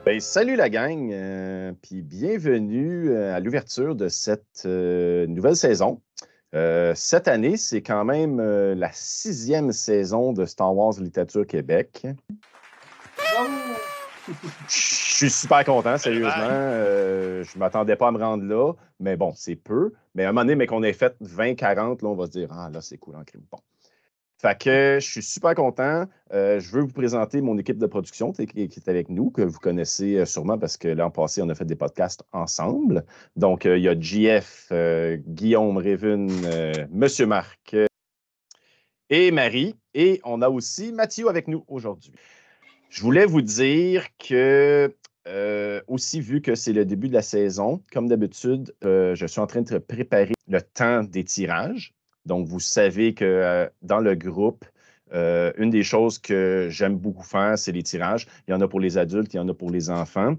Ben, salut la gang, puis bienvenue à l'ouverture de cette nouvelle saison. Cette année, c'est quand même la 6e saison de Star Wars Littérature Québec. Je suis super content, sérieusement. Je ne m'attendais pas à me rendre là, mais bon, c'est peu. Mais à un moment donné, mais qu'on ait fait 20-40, là, on va se dire, ah là, c'est cool en crime. Bon. Fait que je suis super content. Je veux vous présenter mon équipe de production qui est avec nous, que vous connaissez sûrement parce que l'an passé, on a fait des podcasts ensemble. Donc, il y a JF, Guillaume Révin, Monsieur Marc et Marie. Et on a aussi Mathieu avec nous aujourd'hui. Je voulais vous dire que, aussi vu que c'est le début de la saison, comme d'habitude, je suis en train de préparer le temps des tirages. Donc, vous savez que dans le groupe, une des choses que j'aime beaucoup faire, c'est les tirages. Il y en a pour les adultes, il y en a pour les enfants.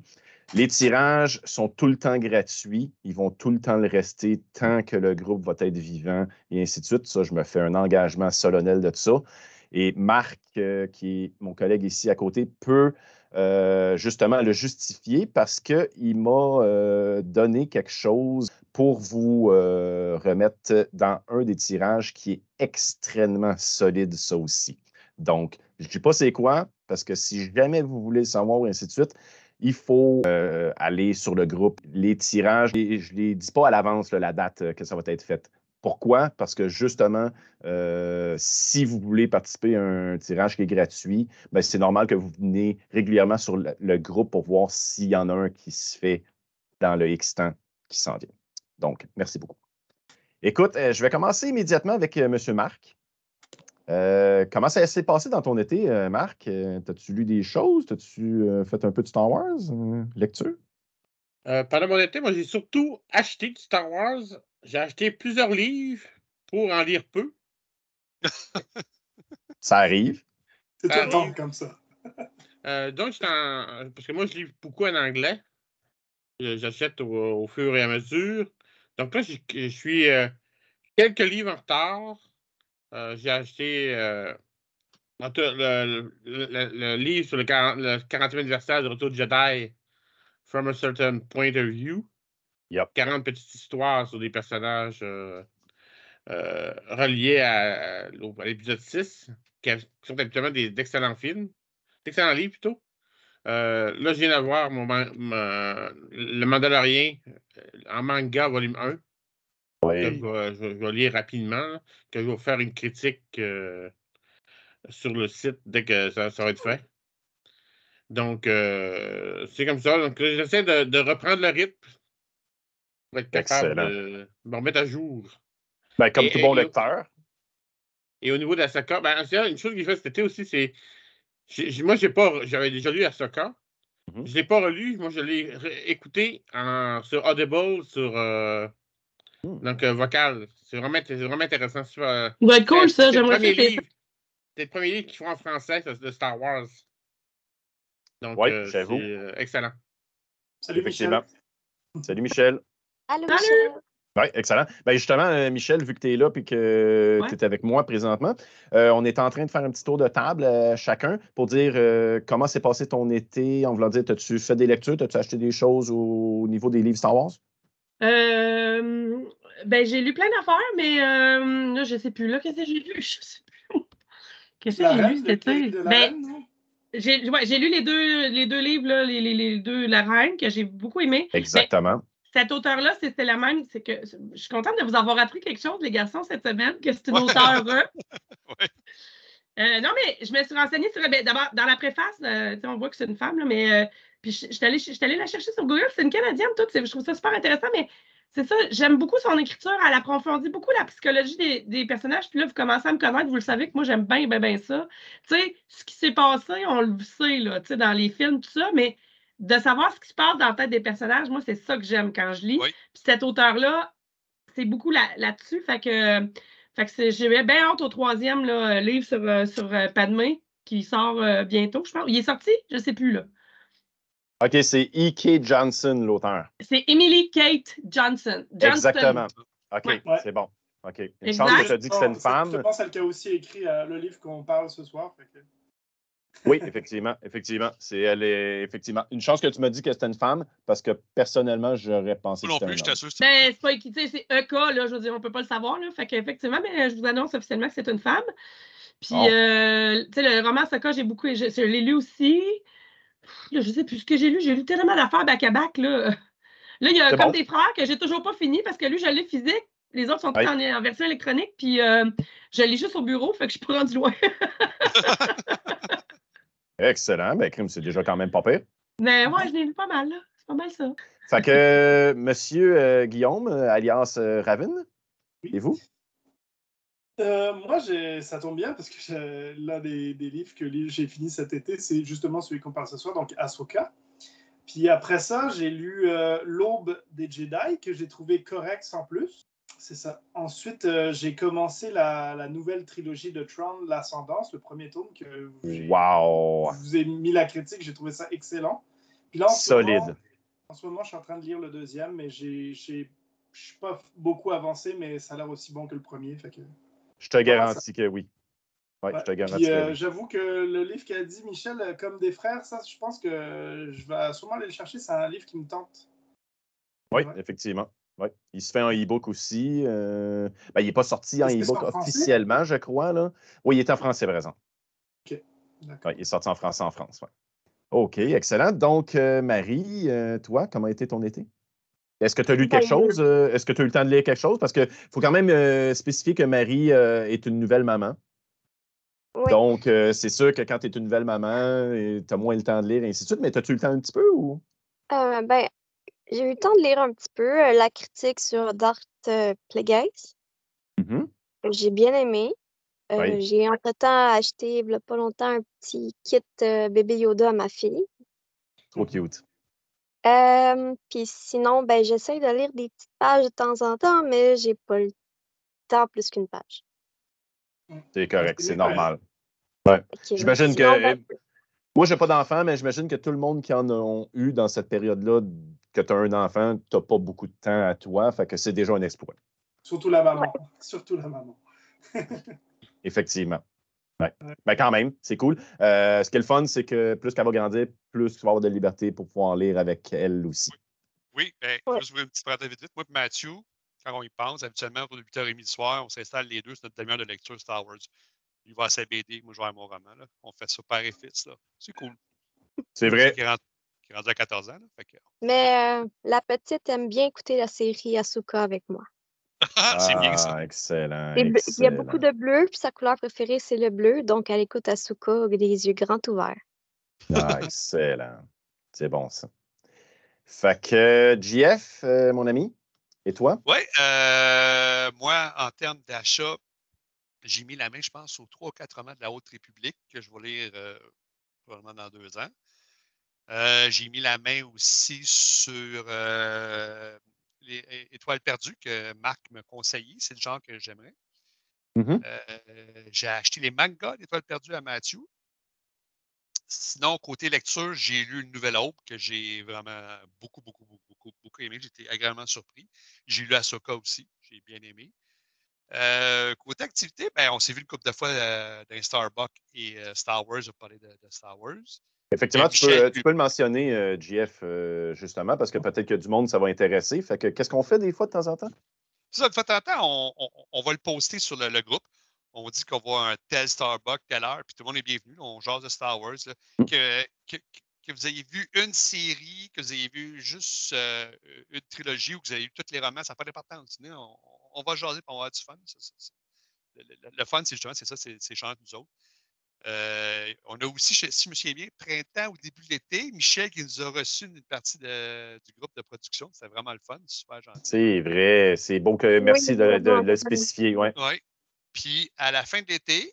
Les tirages sont tout le temps gratuits. Ils vont tout le temps le rester tant que le groupe va être vivant et ainsi de suite. Ça, je me fais un engagement solennel de ça. Et Marc, qui est mon collègue ici à côté, peut justement le justifier parce qu'il m'a donné quelque chose pour vous remettre dans un des tirages qui est extrêmement solide, ça aussi. Donc, je ne dis pas c'est quoi, parce que si jamais vous voulez le savoir, et ainsi de suite, il faut aller sur le groupe. Les tirages, je ne les dis pas à l'avance, la date que ça va être fait. Pourquoi? Parce que justement, si vous voulez participer à un tirage qui est gratuit, ben, c'est normal que vous venez régulièrement sur le groupe pour voir s'il y en a un qui se fait dans le X temps qui s'en vient. Donc, merci beaucoup. Écoute, je vais commencer immédiatement avec M. Marc. Comment ça s'est passé dans ton été, Marc? T'as-tu lu des choses? T'as-tu fait un peu de Star Wars? Lecture? Pendant mon été, moi, j'ai surtout acheté du Star Wars. J'ai acheté plusieurs livres pour en lire peu. Ça arrive. C'est tout le temps comme ça. Donc, parce que moi, je lis beaucoup en anglais. J'achète au fur et à mesure. Donc là, je suis quelques livres en retard. J'ai acheté le livre sur le 40e anniversaire du Retour du Jedi, From a Certain Point of View. Yep. 40 petites histoires sur des personnages reliés à l'épisode 6, qui sont habituellement d'excellents films, d'excellents livres plutôt. Là, je viens d'avoir le Mandalorian en manga volume 1. Oui. Que je vais lire rapidement, là, que je vais faire une critique sur le site dès que ça va être fait. Donc, c'est comme ça. Donc, j'essaie de reprendre le rythme pour être capable de me remettre à jour. Ben, comme tout bon lecteur. Et au niveau de Ahsoka, ben, une chose que j'ai fait cet été aussi, c'est. Moi, j'avais déjà lu Ahsoka. Je ne l'ai pas relu. Moi, je l'ai écouté sur Audible, sur donc vocal. C'est vraiment intéressant. Ça va être cool, ça. J'aimerais ça. C'est le premier livre qu'ils font en français de Star Wars. Donc, j'avoue. C'est excellent. Salut, Michel. Salut, Michel. Allô, Michel. Oui, excellent. Ben justement, Michel, vu que tu es là et que tu es avec moi présentement, on est en train de faire un petit tour de table chacun pour dire comment s'est passé ton été. En voulant dire, as-tu fait des lectures? As-tu acheté des choses au niveau des livres Star Wars? Ben, j'ai lu plein d'affaires, mais là, je ne sais plus. Là, qu'est-ce que j'ai lu? Je sais plus. Qu'est-ce que j'ai lu cet été? J'ai lu les deux livres, là, les deux La Reine, que j'ai beaucoup aimé. Exactement. Cet auteur-là, c'était la même. C'est que je suis contente de vous avoir appris quelque chose, les garçons, cette semaine, que c'est une auteure. Non, mais je me suis renseignée sur. D'abord, dans la préface, on voit que c'est une femme, là, mais puis je suis allée la chercher sur Google. C'est une Canadienne, toute. Je trouve ça super intéressant, mais c'est ça. J'aime beaucoup son écriture. Elle approfondit beaucoup la psychologie des personnages. Puis là, vous commencez à me connaître. Vous le savez que moi, j'aime bien ça. Tu sais, ce qui s'est passé, on le sait, là, tu sais, dans les films, tout ça, mais de savoir ce qui se passe dans la tête des personnages, moi, c'est ça que j'aime quand je lis. Oui. Puis cet auteur-là, c'est beaucoup là-dessus. Fait que j'ai bien hâte au 3e livre sur Padmé qui sort bientôt, je pense. Il est sorti? Je ne sais plus, là. OK, c'est E.K. Johnson, l'auteur. C'est Emily Kate Johnson. Exactement. OK, ouais. C'est bon. OK. Une chance que tu as dit que c'était une femme. Je pense celle qui a aussi écrit le livre qu'on parle ce soir. Fait que... Oui, effectivement. Elle est effectivement. Une chance que tu m'as dit que c'était une femme, parce que personnellement, j'aurais pensé que Moi non c'était plus, un je homme. t'assure. Ben, c'est pas équité, c'est EK, là, je veux dire, on peut pas le savoir, là. Fait qu'effectivement, mais je vous annonce officiellement que c'est une femme. Puis, Bon. tu sais, le roman Soka, je l'ai lu aussi. Là, je sais plus ce que j'ai lu tellement d'affaires back-à-back, là. Là, il y a C'est comme bon. des frères que j'ai toujours pas fini parce que lui, je l'ai physique. Les autres sont tous Oui. en version électronique, puis je l'ai juste au bureau, fait que je suis pas rendue loin. Excellent. Ben, crime, c'est déjà quand même pas pire. Mais ouais, je l'ai lu pas mal, là. C'est pas mal ça. Fait que, monsieur Guillaume, alias Raven, Oui. et vous? Moi, ça tombe bien parce que l'un des livres que j'ai fini cet été, c'est justement celui qu'on parle ce soir, donc Ahsoka. Puis après ça, j'ai lu L'Aube des Jedi, que j'ai trouvé correct sans plus. C'est ça. Ensuite, j'ai commencé la nouvelle trilogie de Tron, L'Ascendance, le premier tome que Wow! vous ai mis la critique. J'ai trouvé ça excellent. Puis là, Solide. en ce moment, je suis en train de lire le deuxième, mais je suis pas beaucoup avancé, mais ça a l'air aussi bon que le premier. Fait que... Je te garantis que oui. Ouais, Ouais. je te garantis Puis, que oui. j'avoue que le livre qu'a dit Michel, comme des frères, ça, je pense que je vais sûrement aller le chercher. C'est un livre qui me tente. Oui, Ouais. effectivement. Ouais. Il se fait en e-book aussi. Ben, il n'est pas sorti en Est-ce que c'est e-book en français? officiellement, je crois. Là. Oui, il est en français, par exemple. OK. D'accord. Ouais, il est sorti en français en France. Ouais. OK, excellent. Donc, Marie, toi, comment a été ton été? Est-ce que tu as lu quelque chose? Est-ce que tu as eu le temps de lire quelque chose? Parce qu'il faut quand même spécifier que Marie est une nouvelle maman. Oui. Donc, c'est sûr que quand tu es une nouvelle maman, tu as moins le temps de lire, et ainsi de suite. Mais as-tu eu le temps un petit peu ou? Ben, j'ai eu le temps de lire un petit peu la critique sur Darth Plagueis. Mm-hmm. J'ai bien aimé. Oui. J'ai entre-temps acheté, il y a pas longtemps, un petit kit bébé Yoda à ma fille. Trop cute. Puis sinon, ben, j'essaie de lire des petites pages de temps en temps, mais j'ai pas le temps plus qu'une page. C'est correct, c'est bien, normal. Ouais. Ok, J'imagine sinon, que. ben, Moi, j'ai pas d'enfant, mais j'imagine que tout le monde qui en a eu dans cette période-là, que tu as un enfant, tu n'as pas beaucoup de temps à toi. Fait que c'est déjà un exploit. Surtout la maman. Surtout la maman. Effectivement. Ouais. Ben, quand même, c'est cool. Ce qui est le fun, c'est que plus qu'elle va grandir, plus tu vas avoir de liberté pour pouvoir lire avec elle aussi. Oui, ben, juste une petite parenthèse vite. Moi et Mathieu, quand on y pense, habituellement, autour de 8h30 du soir, on s'installe les deux sur notre demi-heure de lecture Star Wars. Il va à sa BD, moi je vais à mon roman. Là. On fait ça père et fils. Là. C'est cool. C'est vrai. Qui est rendu à 14 ans. Là. Fait que... mais la petite aime bien écouter la série Ahsoka avec moi. c'est bien ça. Excellent. Il y a beaucoup de bleu, puis sa couleur préférée, c'est le bleu. Donc, elle écoute Ahsoka avec des yeux grands ouverts. Excellent. C'est bon, ça. Fait que, JF, mon ami, et toi? Oui, moi, en termes d'achat, j'ai mis la main, je pense, aux 3 ou 4 romans de la Haute République que je vais lire probablement dans 2 ans. J'ai mis la main aussi sur les Étoiles perdues que Marc me conseillait. C'est le genre que j'aimerais. Mm-hmm. J'ai acheté les mangas d'Étoiles perdues à Mathieu. Sinon, côté lecture, j'ai lu Une Nouvelle Aube que j'ai vraiment beaucoup aimé. J'ai été agréablement surpris. J'ai lu Ahsoka aussi. J'ai bien aimé. Côté activité, ben, on s'est vu une couple de fois dans Starbucks et Star Wars. On parlait de Star Wars. Effectivement, tu peux le mentionner, JF, justement, parce que peut-être que du monde, ça va intéresser. Fait que, qu'est-ce qu'on fait des fois de temps en temps? Ça, de temps en temps, on va le poster sur le groupe. On dit qu'on va à un tel Starbucks, telle heure, puis tout le monde est bienvenu. Là, on jase de Star Wars. Là, que vous ayez vu une série, que vous ayez vu juste une trilogie ou que vous avez vu tous les romans, ça n'a pas d'importance. On va jaser pour avoir du fun. Le fun, c'est justement, c'est ça, c'est chanter nous autres. On a aussi, si je me souviens bien, printemps ou début de l'été, Michel qui nous a reçu une partie du groupe de production. C'était vraiment le fun, super gentil. C'est vrai, c'est beau que merci de le spécifier. Ouais. Oui. Puis à la fin de l'été,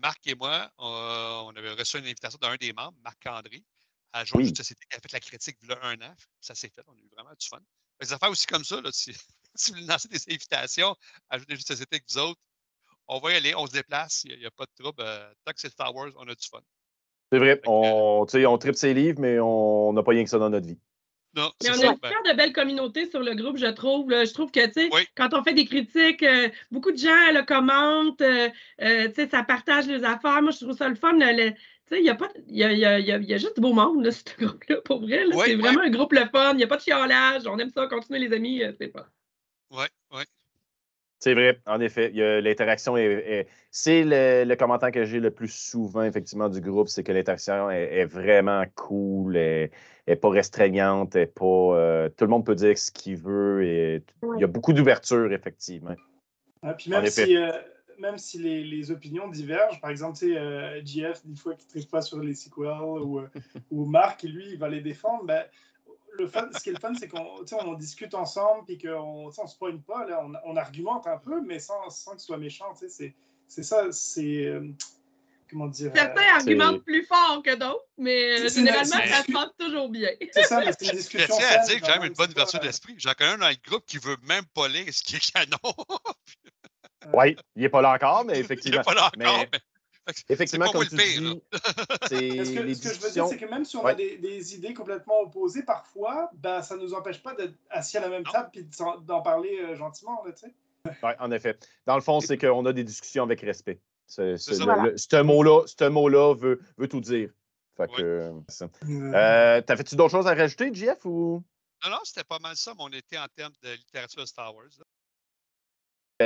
Marc et moi, on avait reçu une invitation d'un des membres, Marc-André, à jouer à Jeux de société qui a fait la critique il y a 1 an. Ça s'est fait, on a eu vraiment du fun. Des affaires aussi comme ça, là, si vous voulez lancer des invitations à jouer des jeux de société avec vous autres, on va y aller, on se déplace, il n'y a pas de trouble. Tant que c'est Star Wars, on a du fun. C'est vrai, on tripe ses livres, mais on n'a pas rien que ça dans notre vie. Non, mais on ça, a super de belles communautés sur le groupe, je trouve. Là. Je trouve que, tu sais, oui. quand on fait des critiques, beaucoup de gens le commentent, tu sais, ça partage les affaires. Moi, je trouve ça le fun. Tu Tu sais, il y a juste du beau monde, là, ce groupe-là, pour vrai. Là, Ouais, c'est vraiment un groupe le fun. Il n'y a pas de chiolage. On aime ça. Continuez, les amis. C'est pas. Ouais, ouais. C'est vrai, en effet. L'interaction c'est le commentaire que j'ai le plus souvent, effectivement, du groupe, c'est que l'interaction est vraiment cool, elle n'est pas restreignante, elle est pas, tout le monde peut dire ce qu'il veut et il y a beaucoup d'ouverture, effectivement. Puis En effet. même si les opinions divergent, par exemple, tu sais, JF, des fois, qui ne triche pas sur les sequels, ou Marc, lui, il va les défendre, ben, ce qui est le fun, c'est qu'on discute ensemble, puis qu'on ne se poigne pas, là, on argumente un peu, mais sans que ce soit méchant, tu sais, c'est ça, c'est... comment dire... Certains argumentent plus fort que d'autres, mais généralement, ça se passe toujours bien. C'est ça, mais c'est une discussion Je saine. tiens à dire que j'ai même une bonne c'est ouverture pas, d'esprit. J'en connais un dans le groupe qui veut même pas lire ce qui est canon. Oui, il n'est pas là encore, mais Il effectivement. n'est pas là encore, mais... Effectivement, c'est pas comme moi tu le pire, dis, c'est ce que les je veux dire, discussions. c'est que même si on a des idées complètement opposées, parfois, ben, ça ne nous empêche pas d'être assis à la même table et d'en parler gentiment, là, tu sais. Oui, en effet. Dans le fond, c'est qu'on a des discussions avec respect. Ce mot-là veut tout dire. Fait que, t'as-tu d'autres choses à rajouter, Jeff? Ou... Non, c'était pas mal ça, mon été en termes de littérature Star Wars. Là.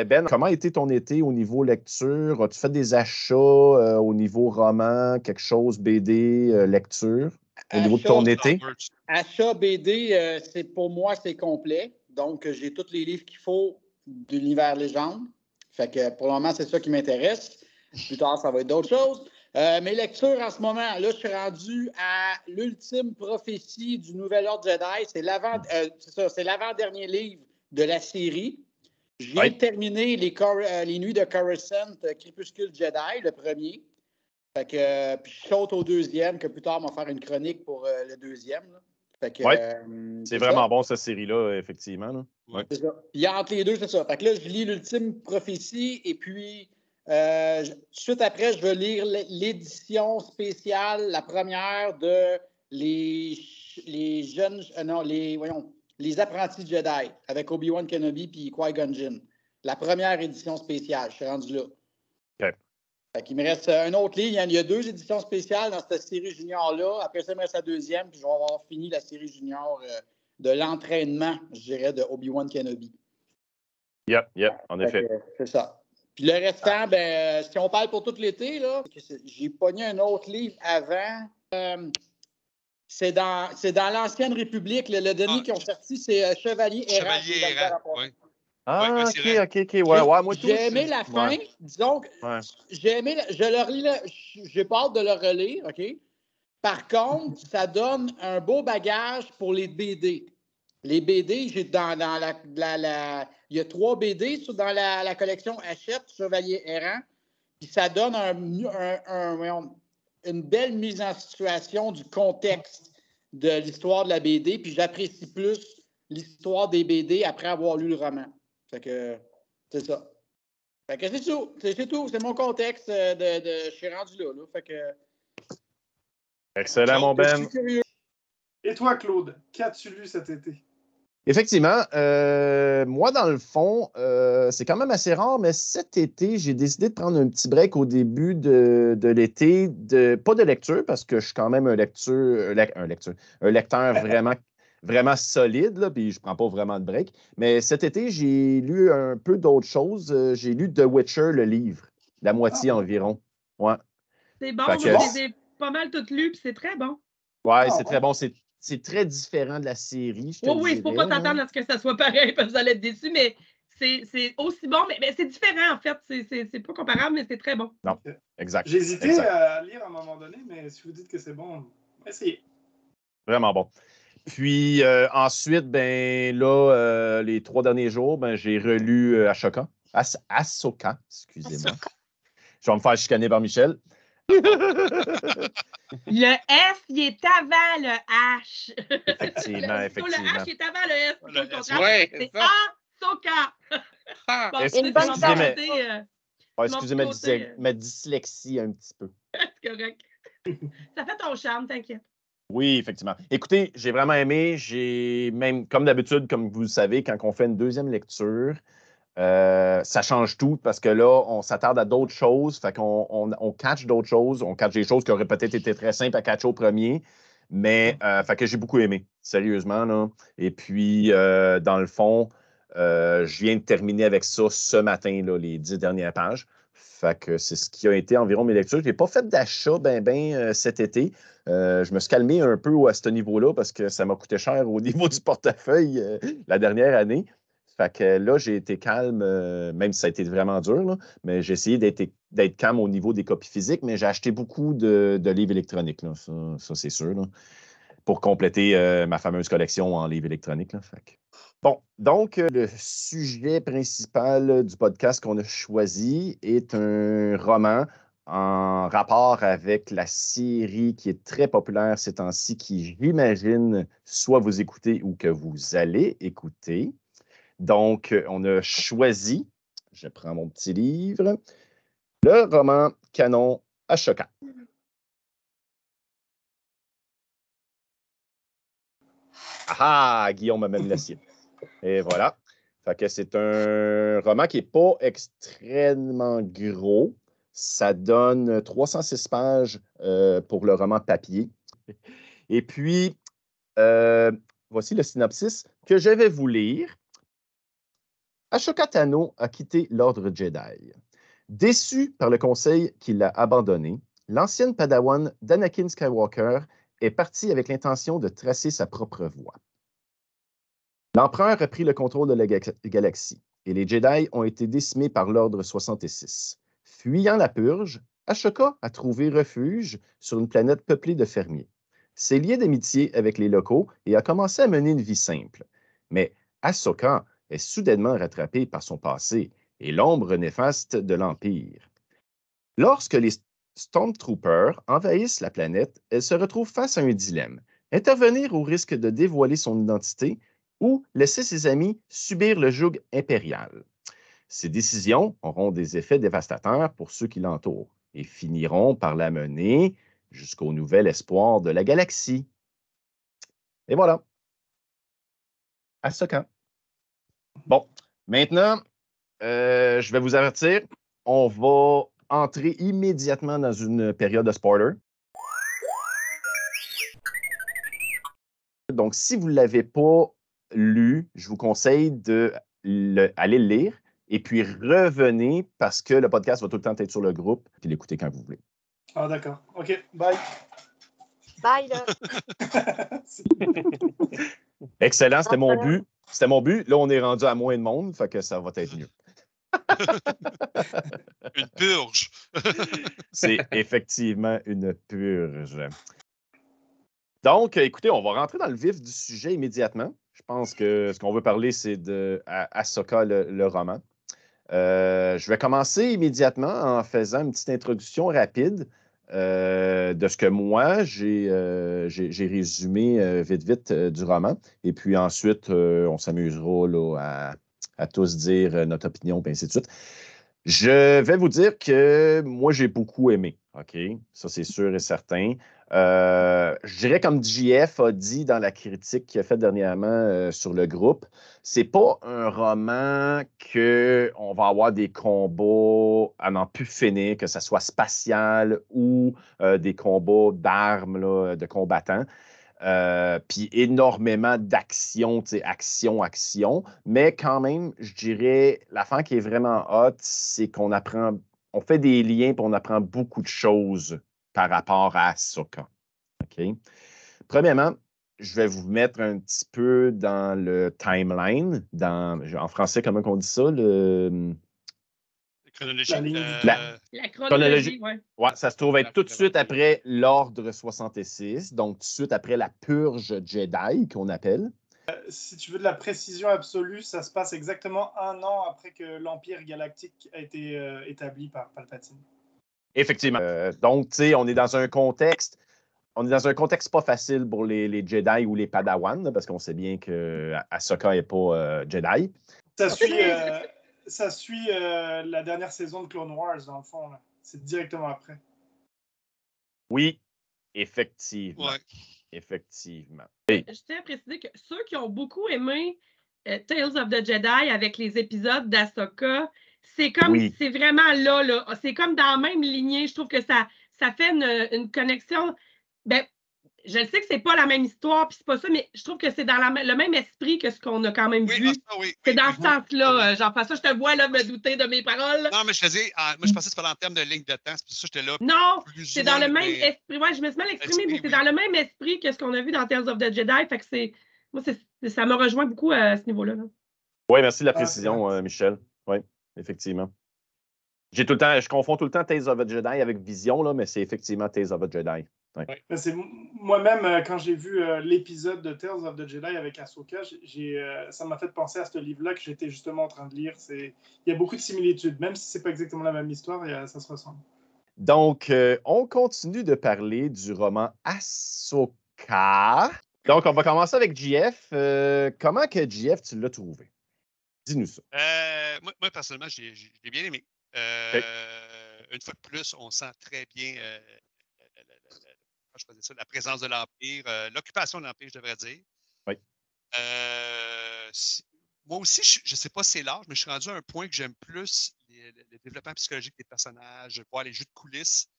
Ben, comment a été ton été au niveau lecture? As-tu fait des achats au niveau roman, quelque chose, BD, lecture, au niveau de ton été? Achat BD, pour moi, c'est complet. Donc, j'ai tous les livres qu'il faut de l'univers légende. Fait que pour le moment, c'est ça qui m'intéresse. Plus tard, ça va être d'autres choses. Mes lectures en ce moment, là, je suis rendu à l'ultime prophétie du Nouvel Ordre Jedi. C'est l'avant-dernier livre de la série. Je viens de terminer les Nuits de Coruscant, Crépuscule Jedi, le premier. Fait que, puis je saute au deuxième, que plus tard, on va faire une chronique pour le deuxième. Là. Fait que, c'est vraiment bon, cette série-là, effectivement. Là. Ouais. C'est ça. Puis entre les deux, c'est ça. Fait que là, je lis l'ultime prophétie et puis suite après, je vais lire l'édition spéciale, la première de les jeunes, les apprentis Jedi avec Obi-Wan Kenobi puis Qui-Gon Jinn. La première édition spéciale, je suis rendu là. OK. Fait qu'il me reste un autre livre. Il y a 2 éditions spéciales dans cette série junior-là. Après ça, il me reste la deuxième, puis je vais avoir fini la série junior de l'entraînement, je dirais, de Obi-Wan Kenobi. Yep, en effet. C'est ça. Puis le restant, si on parle pour tout l'été, là, j'ai pogné un autre livre avant. C'est dans l'Ancienne République. Le dernier qui ont sorti, c'est Chevalier Errant. Oui. Ah, OK. Ouais, moi, j'ai aimé la fin. Ouais. Disons que j'ai aimé. J'ai pas hâte de le relire, OK? Par contre, ça donne un beau bagage pour les BD. Les BD, j'ai il y a 3 BD dans la collection Hachette, Chevalier Errant. Puis ça donne une belle mise en situation du contexte de l'histoire de la BD. Puis j'apprécie plus l'histoire des BD après avoir lu le roman. Fait que c'est ça. Fait que c'est tout. C'est tout. C'est mon contexte je suis rendu là. Fait que. Excellent, mon Ben. Et toi, Claude, qu'as-tu lu cet été? Effectivement, moi, dans le fond, c'est quand même assez rare, mais cet été, j'ai décidé de prendre un petit break au début de l'été, pas de lecture, parce que je suis quand même un lecteur vraiment solide, là, puis je ne prends pas vraiment de break. Mais cet été, j'ai lu un peu d'autres choses. J'ai lu The Witcher, le livre, la moitié environ. Ouais. C'est bon, moi, je les ai pas mal toutes lues, puis c'est très bon. Ouais, c'est très bon. C'est très différent de la série. Oui, il ne faut pas t'attendre à ce que ça soit pareil, parce que vous allez être déçus, mais c'est aussi bon, mais c'est différent, en fait. C'est pas comparable, mais c'est très bon. Non, exact. J'ai hésité à lire à un moment donné, mais si vous dites que c'est bon, essayez. Vraiment bon. Puis ensuite, les 3 derniers jours, j'ai relu Ahsoka, excusez-moi. Je vais me faire chicaner par Michel. Le S, il est avant le H. Effectivement. Le H, il est avant le S. C'est Ahsoka. Une bonne excusez ma dyslexie un petit peu. C'est correct. Ça fait ton charme, t'inquiète. Oui, effectivement. Écoutez, j'ai vraiment aimé. J'ai même, comme d'habitude, comme vous le savez, quand on fait une deuxième lecture, Ça change tout parce que là, on s'attarde à d'autres choses. Fait qu'on on catch d'autres choses. On catch des choses qui auraient peut-être été très simples à catcher au premier. Mais fait que j'ai beaucoup aimé, sérieusement. Là. Et puis, dans le fond, je viens de terminer avec ça ce matin, là, les 10 dernières pages. Fait que c'est ce qui a été environ mes lectures. Je n'ai pas fait d'achat cet été. Je me suis calmé un peu à ce niveau-là parce que ça m'a coûté cher au niveau du portefeuille la dernière année. Fait que là, j'ai été calme, même si ça a été vraiment dur, là, mais j'ai essayé d'être calme au niveau des copies physiques, mais j'ai acheté beaucoup de livres électroniques, là, ça c'est sûr, là, pour compléter ma fameuse collection en livres électroniques. Là, fait que... Bon, donc le sujet principal du podcast qu'on a choisi est un roman en rapport avec la série qui est très populaire ces temps-ci, qui, j'imagine, soit vous écoutez ou que vous allez écouter. Donc, on a choisi, je prends mon petit livre, le roman canon Ashoka. Ah, Guillaume a même le sien. Et voilà. Fait que c'est un roman qui n'est pas extrêmement gros. Ça donne 306 pages pour le roman papier. Et puis, voici le synopsis que je vais vous lire. Ashoka Tano a quitté l'Ordre Jedi. Déçu par le conseil qui l'a abandonné, l'ancienne padawan d'Anakin Skywalker est partie avec l'intention de tracer sa propre voie. L'Empereur a pris le contrôle de la galaxie et les Jedi ont été décimés par l'Ordre 66. Fuyant la purge, Ashoka a trouvé refuge sur une planète peuplée de fermiers. S'est lié d'amitié avec les locaux et a commencé à mener une vie simple. Mais Ahsoka est soudainement rattrapée par son passé et l'ombre néfaste de l'Empire. Lorsque les Stormtroopers envahissent la planète, elle se retrouve face à un dilemme. Intervenir au risque de dévoiler son identité ou laisser ses amis subir le joug impérial. Ces décisions auront des effets dévastateurs pour ceux qui l'entourent et finiront par la mener jusqu'au nouvel espoir de la galaxie. Et voilà. Ahsoka. Bon, maintenant, je vais vous avertir, on va entrer immédiatement dans une période de spoiler. Donc, si vous ne l'avez pas lu, je vous conseille d'aller le lire et puis revenez parce que le podcast va tout le temps être sur le groupe puis l'écouter quand vous voulez. Ah, d'accord. OK, bye. Bye, là. Excellent, c'était mon but. C'était mon but. Là, on est rendu à moins de monde, fait que ça va être mieux. Une purge. C'est effectivement une purge. Donc, écoutez, on va rentrer dans le vif du sujet immédiatement. Je pense que ce qu'on veut parler, c'est de Ahsoka, le roman. Je vais commencer immédiatement en faisant une petite introduction rapide de ce que moi, j'ai résumé vite du roman. Et puis ensuite, on s'amusera là, à tous dire notre opinion, et ainsi de suite. Je vais vous dire que moi, j'ai beaucoup aimé. OK? Ça, c'est sûr et certain. Je dirais comme JF a dit dans la critique qu'il a faite dernièrement sur le groupe, c'est pas un roman qu'on va avoir des combats à n'en plus finir, que ce soit spatial ou des combats d'armes, là, de combattants. Puis énormément d'action, tu sais, action, mais quand même, je dirais, l'affaire qui est vraiment hot, c'est qu'on apprend, on fait des liens et on apprend beaucoup de choses par rapport à Ahsoka. OK? Premièrement, je vais vous mettre un petit peu dans le timeline, en français, comment on dit ça? Chronologie. La chronologie, oui. Ouais, ça se trouve être tout de suite après l'Ordre 66, donc tout de suite après la purge Jedi qu'on appelle. Si tu veux de la précision absolue, ça se passe exactement 1 an après que l'Empire galactique a été établi par Palpatine. Effectivement. Donc, tu sais, on est dans un contexte pas facile pour les Jedi ou les Padawan, là, parce qu'on sait bien que Ahsoka n'est pas Jedi. Ça suit la dernière saison de Clone Wars, dans le fond. Là. C'est directement après. Oui, effectivement. Ouais. Effectivement. Je tiens à préciser que ceux qui ont beaucoup aimé Tales of the Jedi avec les épisodes d'Ahsoka, c'est comme, Oui. c'est vraiment là. C'est comme dans la même lignée. Je trouve que ça fait une connexion. Ben, je le sais que c'est pas la même histoire, puis c'est pas ça, mais je trouve que c'est dans le même esprit que ce qu'on a quand même vu. C'est dans ce sens-là, Jean-François. Je te vois là me douter de mes paroles. Non, mais je faisais, moi, je pensais que c'était pas en termes de ligne de temps. C'est pour ça que j'étais là. Non, c'est dans le même esprit. Ouais, je me suis mal exprimée, mais c'est dans le même esprit que ce qu'on a vu dans Tales of the Jedi. Fait que moi, ça me rejoint beaucoup à ce niveau-là. Oui, merci de la précision, Michel. Oui, effectivement. Je confonds tout le temps Tales of the Jedi avec Vision, là, mais c'est effectivement Tales of the Jedi. Ouais. C'est moi-même, quand j'ai vu l'épisode de Tales of the Jedi avec Ahsoka, ça m'a fait penser à ce livre-là que j'étais justement en train de lire. Il y a beaucoup de similitudes, même si c'est pas exactement la même histoire, ça se ressemble. Donc, on continue de parler du roman Ahsoka. Donc, on va commencer avec JF. Comment que JF, tu l'as trouvé? Dis-nous ça. Moi, personnellement, je l'ai bien aimé. Une fois de plus, on sent très bien la présence de l'Empire, l'occupation de l'Empire, je devrais dire. Oui. Moi aussi, je ne sais pas si c'est l'âge, mais je suis rendu à un point que j'aime plus le développement psychologique des personnages, voir les jeux de coulisses,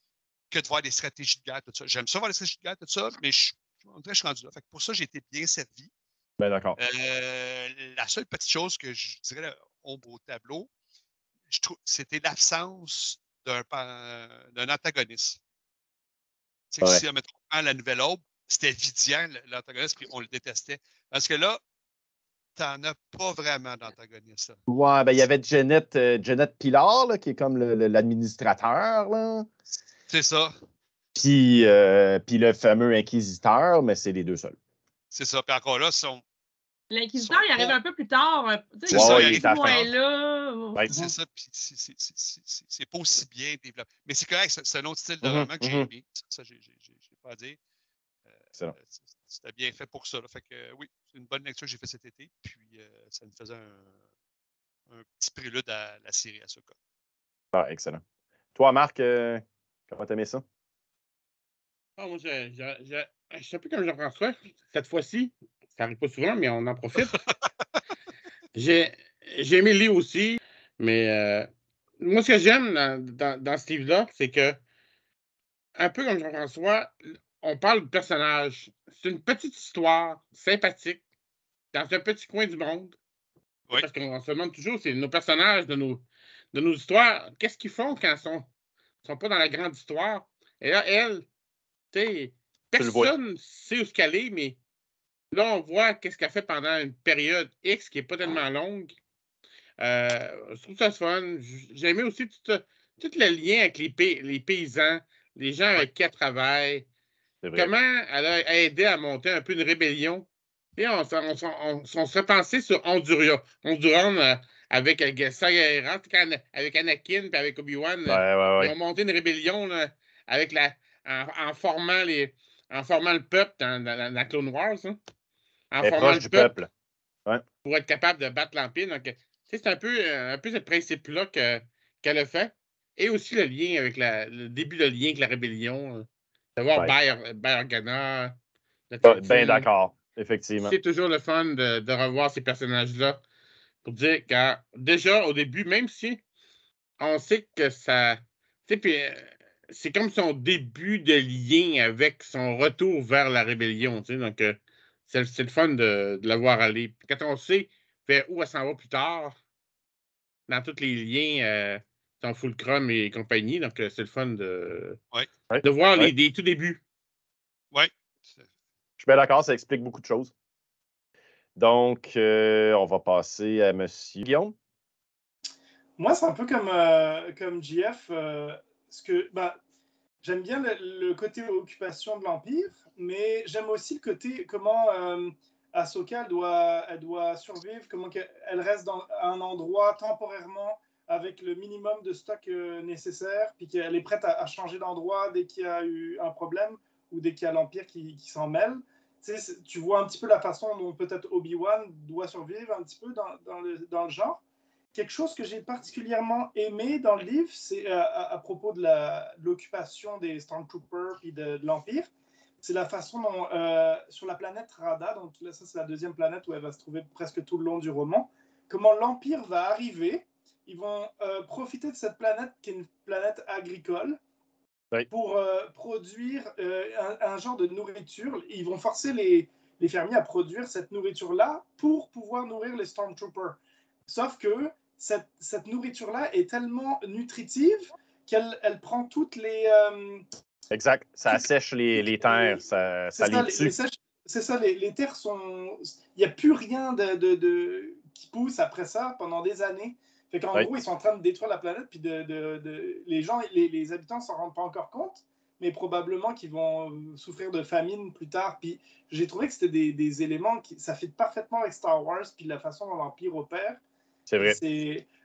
que de voir des stratégies de guerre, tout ça. J'aime ça voir les stratégies de guerre, tout ça, mais je suis rendu là. Fait que pour ça, j'ai été bien servi. Ben d'accord. La seule petite chose que je dirais ombre au tableau, je trouve, c'était l'absence d'un antagoniste. Ouais. Si on prend la Nouvelle Aube, c'était Vidian, l'antagoniste, puis on le détestait. Parce que là, t'en as pas vraiment d'antagoniste. Ouais, ben il y avait Janet Pilar, là, qui est comme l'administrateur. Là. C'est ça. Puis le fameux inquisiteur, mais c'est les deux seuls. C'est ça. Puis encore là, l'inquisiteur, il arrive un peu plus tard. C'est ça, il est moins là. Ouais. C'est ça, puis c'est pas aussi bien développé. Mais c'est correct, c'est un autre style de roman que j'ai aimé. Ça, j'ai pas à dire. C'était bien fait pour ça. Là. Fait que oui, c'est une bonne lecture que j'ai faite cet été. Puis ça me faisait un petit prélude à la série Ahsoka. Ah, excellent. Toi, Marc, comment t'aimais ça? Ah, moi, je sais plus comme Jean-François. Cette fois-ci, ça n'arrive pas souvent, mais on en profite. J'ai aimé le livre aussi, mais moi, ce que j'aime dans ce livre-là, c'est que, un peu comme Jean-François, on parle de personnages. C'est une petite histoire sympathique dans un petit coin du monde. Oui. Parce qu'on se demande toujours, c'est nos personnages de nos histoires, qu'est-ce qu'ils font quand ils sont pas dans la grande histoire? Et là, elle, tu sais, personne ne sait où ce qu'elle est, mais là, on voit qu'est-ce qu'elle fait pendant une période X qui n'est pas tellement longue. Je trouve ça fun. J'ai aimé aussi tout le lien avec les paysans, les gens avec qui elle travaille. Comment elle a aidé à monter un peu une rébellion. Et on se repensait sur Honduran avec Saga avec Anakin et avec Obi-Wan. Ils ont monté une rébellion là, avec en formant le peuple dans Clone Wars. Hein, en formant le peuple. Ouais. Pour être capable de battre l'Empire. Donc, c'est un peu ce principe-là qu'elle a fait. Et aussi le lien avec le début de lien avec la rébellion. De voir Bail Organa. Bien d'accord, effectivement. C'est toujours le fun de revoir ces personnages-là. Pour dire que déjà, au début, même si on sait que ça... c'est comme son début de lien avec son retour vers la rébellion. Donc, c'est le fun de la voir aller. Quand on sait vers où elle s'en va plus tard, dans tous les liens, son Fulcrum et compagnie, donc c'est le fun de voir les tout débuts. Oui. Je suis bien d'accord, ça explique beaucoup de choses. Donc, on va passer à M. Guillaume. Moi, c'est un peu comme JF. J'aime bien le côté occupation de l'Empire, mais j'aime aussi le côté comment Ahsoka elle doit survivre, comment elle reste dans un endroit temporairement avec le minimum de stock nécessaire, puis qu'elle est prête à changer d'endroit dès qu'il y a eu un problème ou dès qu'il y a l'Empire qui s'en mêle. Tu vois un petit peu la façon dont peut-être Obi-Wan doit survivre un petit peu dans le genre. Quelque chose que j'ai particulièrement aimé dans le livre, c'est à propos de l'occupation des Stormtroopers et de l'Empire, c'est la façon dont, sur la planète Rada, donc là, ça c'est la deuxième planète où elle va se trouver presque tout le long du roman, comment l'Empire va arriver. Ils vont profiter de cette planète qui est une planète agricole pour produire un genre de nourriture. Ils vont forcer les fermiers à produire cette nourriture-là pour pouvoir nourrir les Stormtroopers. Sauf que cette nourriture-là est tellement nutritive qu'elle prend toutes les... Exact. Ça assèche les terres, ça les tue. C'est ça, les terres sont... Il n'y a plus rien qui pousse après ça pendant des années. Fait qu'en gros, ils sont en train de détruire la planète, puis les gens, les habitants ne s'en rendent pas encore compte, mais probablement qu'ils vont souffrir de famine plus tard. Puis j'ai trouvé que c'était des éléments ça fit parfaitement avec Star Wars, puis la façon dont l'Empire opère. C'est vrai.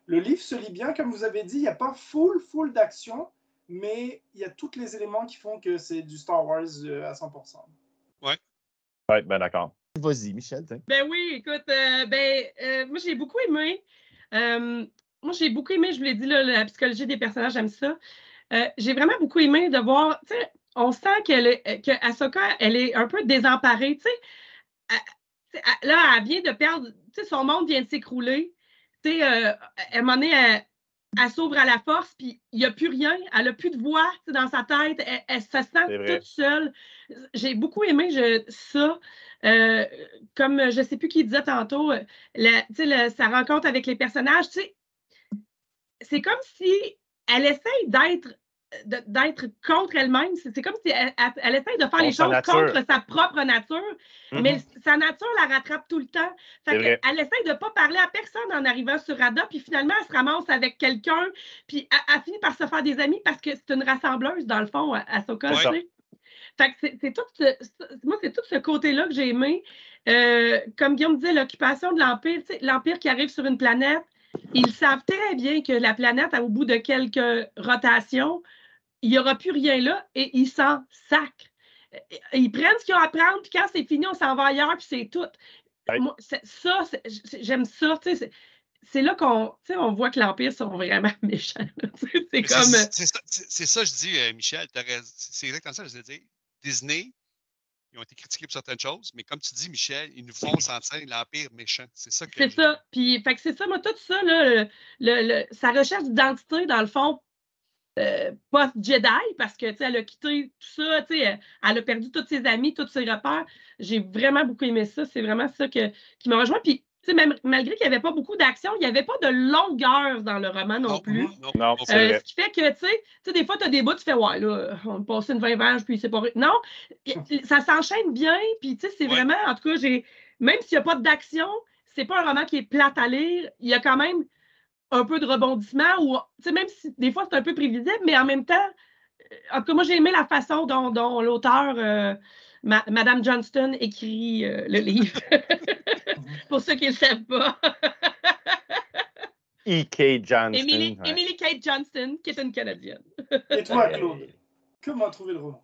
Le livre se lit bien, comme vous avez dit, il n'y a pas full d'action, mais il y a tous les éléments qui font que c'est du Star Wars à 100%. Oui, ben d'accord. Vas-y, Michel. Ben oui, écoute, moi j'ai beaucoup aimé. Moi j'ai beaucoup aimé, je vous l'ai dit, là, la psychologie des personnages, j'aime ça. J'ai vraiment beaucoup aimé de voir, tu sais, on sent que Ahsoka, elle est un peu désemparée, tu sais. Là, elle vient de perdre, tu sais, son monde vient de s'écrouler. Tu sais, à un moment donné, elle s'ouvre à la force, puis il n'y a plus rien. Elle n'a plus de voix dans sa tête. Elle se sent toute seule. J'ai beaucoup aimé ça. Comme je ne sais plus qui disait tantôt, sa rencontre avec les personnages, tu sais, c'est comme si elle essaye d'être contre elle-même. C'est comme si elle essaye de faire les choses contre sa propre nature, mais sa nature la rattrape tout le temps. Fait qu'elle essaye de ne pas parler à personne en arrivant sur Rada, puis finalement, elle se ramasse avec quelqu'un, puis elle finit par se faire des amis parce que c'est une rassembleuse, dans le fond, Ahsoka. Fait que c'est tout ce côté-là que j'ai aimé. Comme Guillaume disait, l'occupation de l'Empire, l'Empire qui arrive sur une planète, ils savent très bien que la planète, au bout de quelques rotations, il n'y aura plus rien là et ils s'en sacrent. Ils prennent ce qu'ils ont à prendre, puis quand c'est fini, on s'en va ailleurs, puis c'est tout. Moi, j'aime ça. C'est là qu'on voit que l'Empire sont vraiment méchants. C'est comme... C'est ça, je dis, Michel. C'est exactement ça, je veux dire. Disney, ils ont été critiqués pour certaines choses, mais comme tu dis, Michel, ils nous font sentir l'Empire méchant. C'est ça que... C'est ça. Puis, fait que c'est ça, moi, tout ça, là, sa recherche d'identité, dans le fond, post-Jedi, parce que, tu sais, elle a quitté tout ça, tu sais, elle a perdu tous ses amis, tous ses repères. J'ai vraiment beaucoup aimé ça. C'est vraiment ça qui m'a rejoint. Puis, tu sais, même malgré qu'il n'y avait pas beaucoup d'action, il n'y avait pas de longueur dans le roman non plus. Non, c'est vrai. Ce qui fait que, tu sais, des fois, tu as des bouts, tu fais, ouais, là, on a passé une 20 pages, puis c'est pas vrai. Non, ça s'enchaîne bien, puis, tu sais, c'est vraiment, en tout cas, même s'il n'y a pas d'action, c'est pas un roman qui est plate à lire, il y a quand même un peu de rebondissement, ou, tu sais, même si des fois, c'est un peu prévisible, mais en même temps, en tout cas, moi, j'ai aimé la façon dont l'auteur, Madame Johnston, écrit le livre. Pour ceux qui ne le savent pas. E.K. Johnston. Emily Kate Johnston, qui est une Canadienne. Et toi, Claude, comment trouver le roman?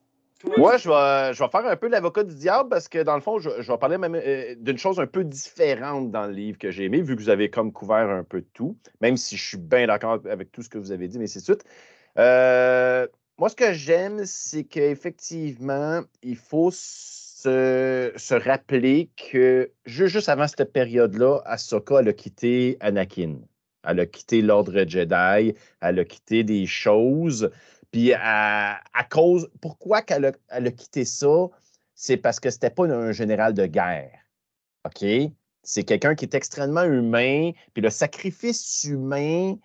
Moi, je vais faire un peu l'avocat du diable parce que, dans le fond, je vais parler même d'une chose un peu différente dans le livre que j'ai aimé, vu que vous avez comme couvert un peu de tout, même si je suis bien d'accord avec tout ce que vous avez dit, mais c'est tout. Moi, ce que j'aime, c'est qu'effectivement, il faut se rappeler que juste avant cette période-là, Ahsoka, elle a quitté Anakin. Elle a quitté l'Ordre Jedi, elle a quitté des choses. Puis à cause, pourquoi qu'elle a quitté ça? C'est parce que c'était pas un général de guerre. OK? C'est quelqu'un qui est extrêmement humain. Puis le sacrifice humain,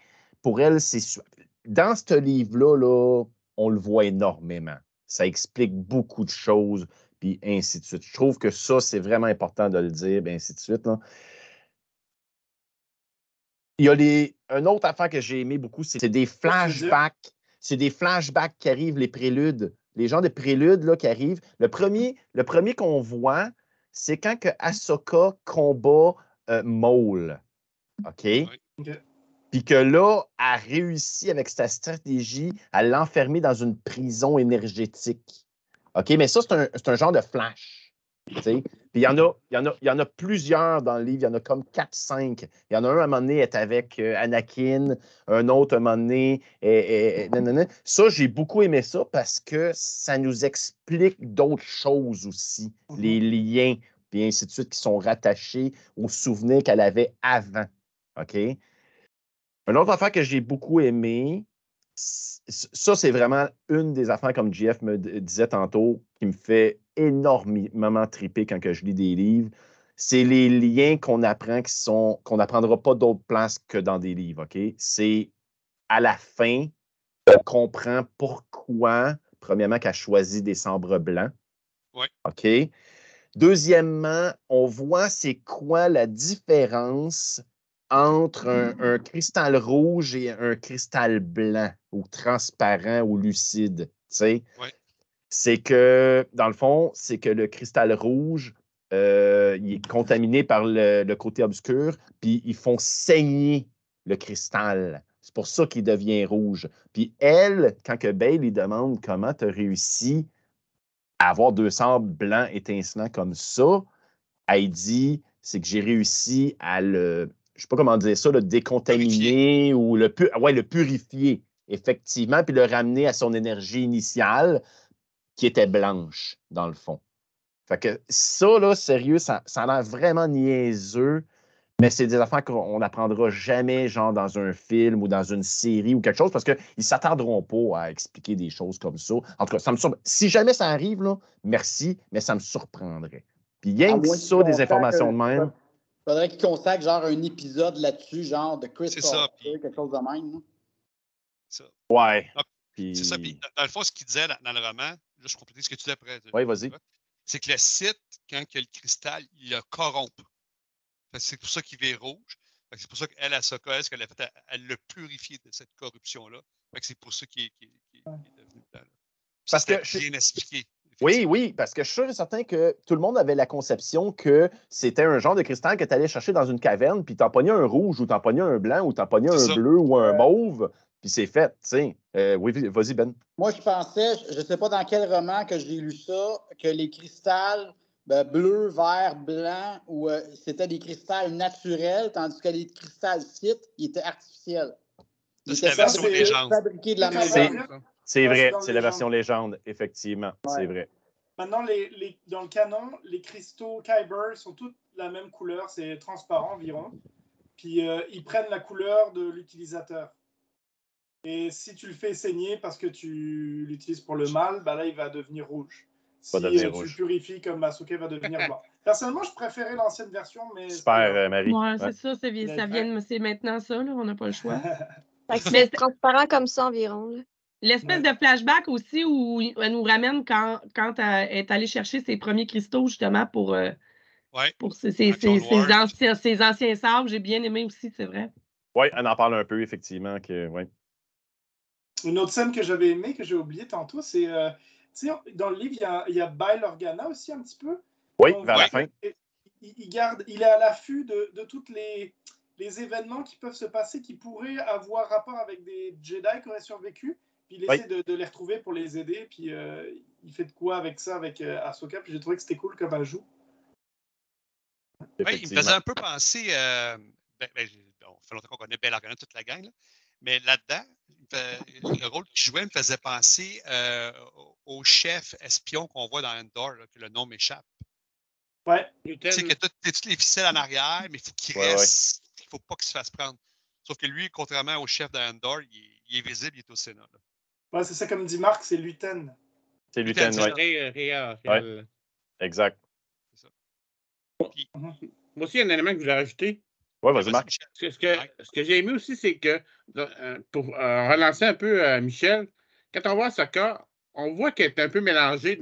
pour elle, c'est... Dans ce livre-là, là, on le voit énormément. Ça explique beaucoup de choses, puis ainsi de suite. Je trouve que ça, c'est vraiment important de le dire, puis ainsi de suite. Là. Il y a une autre affaire que j'ai aimé beaucoup, c'est des flashbacks. C'est des flashbacks qui arrivent, les préludes. Les genres de préludes là, qui arrivent. Le premier qu'on voit, c'est quand que Ahsoka combat Maul. OK? Puis que là, elle réussit avec sa stratégie à l'enfermer dans une prison énergétique. OK? Mais ça, c'est un genre de flash. Puis il y en a plusieurs dans le livre. Il y en a comme 4-5. Il y en a un, à un moment donné, est avec Anakin. Un autre, à un moment donné, nanana. Ça, j'ai beaucoup aimé ça parce que ça nous explique d'autres choses aussi. Les liens, puis ainsi de suite, qui sont rattachés aux souvenirs qu'elle avait avant. OK? Une autre affaire que j'ai beaucoup aimé, ça, c'est vraiment une des affaires, comme JF me disait tantôt, qui me fait énormément triper quand que je lis des livres. C'est les liens qu'on apprend qu'on n'apprendra pas d'autres places que dans des livres. OK? C'est à la fin, on comprend pourquoi, premièrement, qu'elle choisit des sabres blancs. Oui. OK? Deuxièmement, on voit c'est quoi la différence entre un cristal rouge et un cristal blanc ou transparent ou lucide. Oui. C'est que, dans le fond, c'est que le cristal rouge, il est contaminé par le côté obscur, puis ils font saigner le cristal. C'est pour ça qu'il devient rouge. Puis elle, quand que Bale lui demande comment tu as réussi à avoir 2 sabres blancs étincelants comme ça, elle dit, c'est que j'ai réussi à je ne sais pas comment dire ça, le décontaminer ou le purifier, effectivement, puis le ramener à son énergie initiale, qui était blanche, dans le fond. Fait que ça, là, sérieux, ça a l'air vraiment niaiseux, mais c'est des affaires qu'on n'apprendra jamais, genre dans un film ou dans une série ou quelque chose, parce qu'ils ne s'attarderont pas à expliquer des choses comme ça. En tout cas, si jamais ça arrive, là, merci, mais ça me surprendrait. Puis rien que ça, des informations de même. Il faudrait qu'ils consacrent genre un épisode là-dessus, genre de Crystal, quelque chose de même. Ça. Ouais. Puis... C'est ça. Puis, dans le fond, ce qu'il disait dans le roman, là, je complète ce que tu dis après. Oui, vas-y. C'est que le Sith, quand il y a le cristal, il le corrompt. C'est pour ça qu'il vire rouge. C'est pour ça qu'elle, Ahsoka, ce qu'elle a fait, elle l'a purifié de cette corruption-là. C'est pour ça qu'il est devenu blanc. Ça, c'était bien expliqué. Oui, parce que je suis sûr et certain que tout le monde avait la conception que c'était un genre de cristal que tu allais chercher dans une caverne, puis t'en pognais un rouge, ou t'en pognais un blanc, ou t'en pognais un bleu, ou un mauve, puis c'est fait, tu sais. Oui, vas-y, Ben. Moi, je pensais, je ne sais pas dans quel roman que j'ai lu ça, que les cristals bleu, vert, blanc, c'était des cristals naturels, tandis que les cristals Sith, ils étaient artificiels. C'est la version légende. Fabriqués de la même C'est vrai, c'est la version légende, effectivement, c'est vrai. Maintenant, dans le canon, les cristaux Kyber sont tous la même couleur, c'est transparent environ. Puis ils prennent la couleur de l'utilisateur. Et si tu le fais saigner parce que tu l'utilises pour le mal, ben là, il va devenir rouge. Si tu le purifies comme Ahsoka, il va devenir blanc. Personnellement, je préférais l'ancienne version, mais... Super, Marie. Ouais, c'est ça, c'est maintenant ça, là, on n'a pas le choix. C'est transparent comme ça environ. Là. L'espèce de flashback aussi où elle nous ramène quand elle est allée chercher ses premiers cristaux, justement, pour ses anciens sabres. J'ai bien aimé aussi, c'est vrai. Oui, elle en parle un peu, effectivement. Une autre scène que j'avais aimée, que j'ai oubliée tantôt, c'est... dans le livre, il y a Bail Organa aussi, un petit peu. Oui, vers la fin. Il est à l'affût de tous les événements qui peuvent se passer, qui pourraient avoir rapport avec des Jedi qui auraient survécu. Puis il essaie de les retrouver pour les aider. Puis il fait de quoi avec ça, avec Ahsoka. Puis j'ai trouvé que c'était cool comme ajout. Oui, il me faisait un peu penser... ça fait longtemps qu'on connaît Bail Organa, toute la gang, là. Mais là-dedans, le rôle qu'il jouait me faisait penser au chef espion qu'on voit dans Endor, là, que le nom m'échappe. Ouais. Tu sais que toutes les ficelles en arrière, mais il faut qu'il reste. Il ne faut pas qu'il se fasse prendre. Sauf que lui, contrairement au chef d'Endor, il est visible, il est au Sénat. Là. Ouais, c'est ça, comme dit Marc, c'est Luten. C'est Luten, oui. Exact. C'est ça. Puis, moi aussi, il y a un élément que je voulais rajouter. Oui, vas-y, Marc. Ce que j'ai aimé aussi, c'est que, pour relancer un peu Michel, quand on voit Ahsoka, on voit qu'elle est un peu mélangée.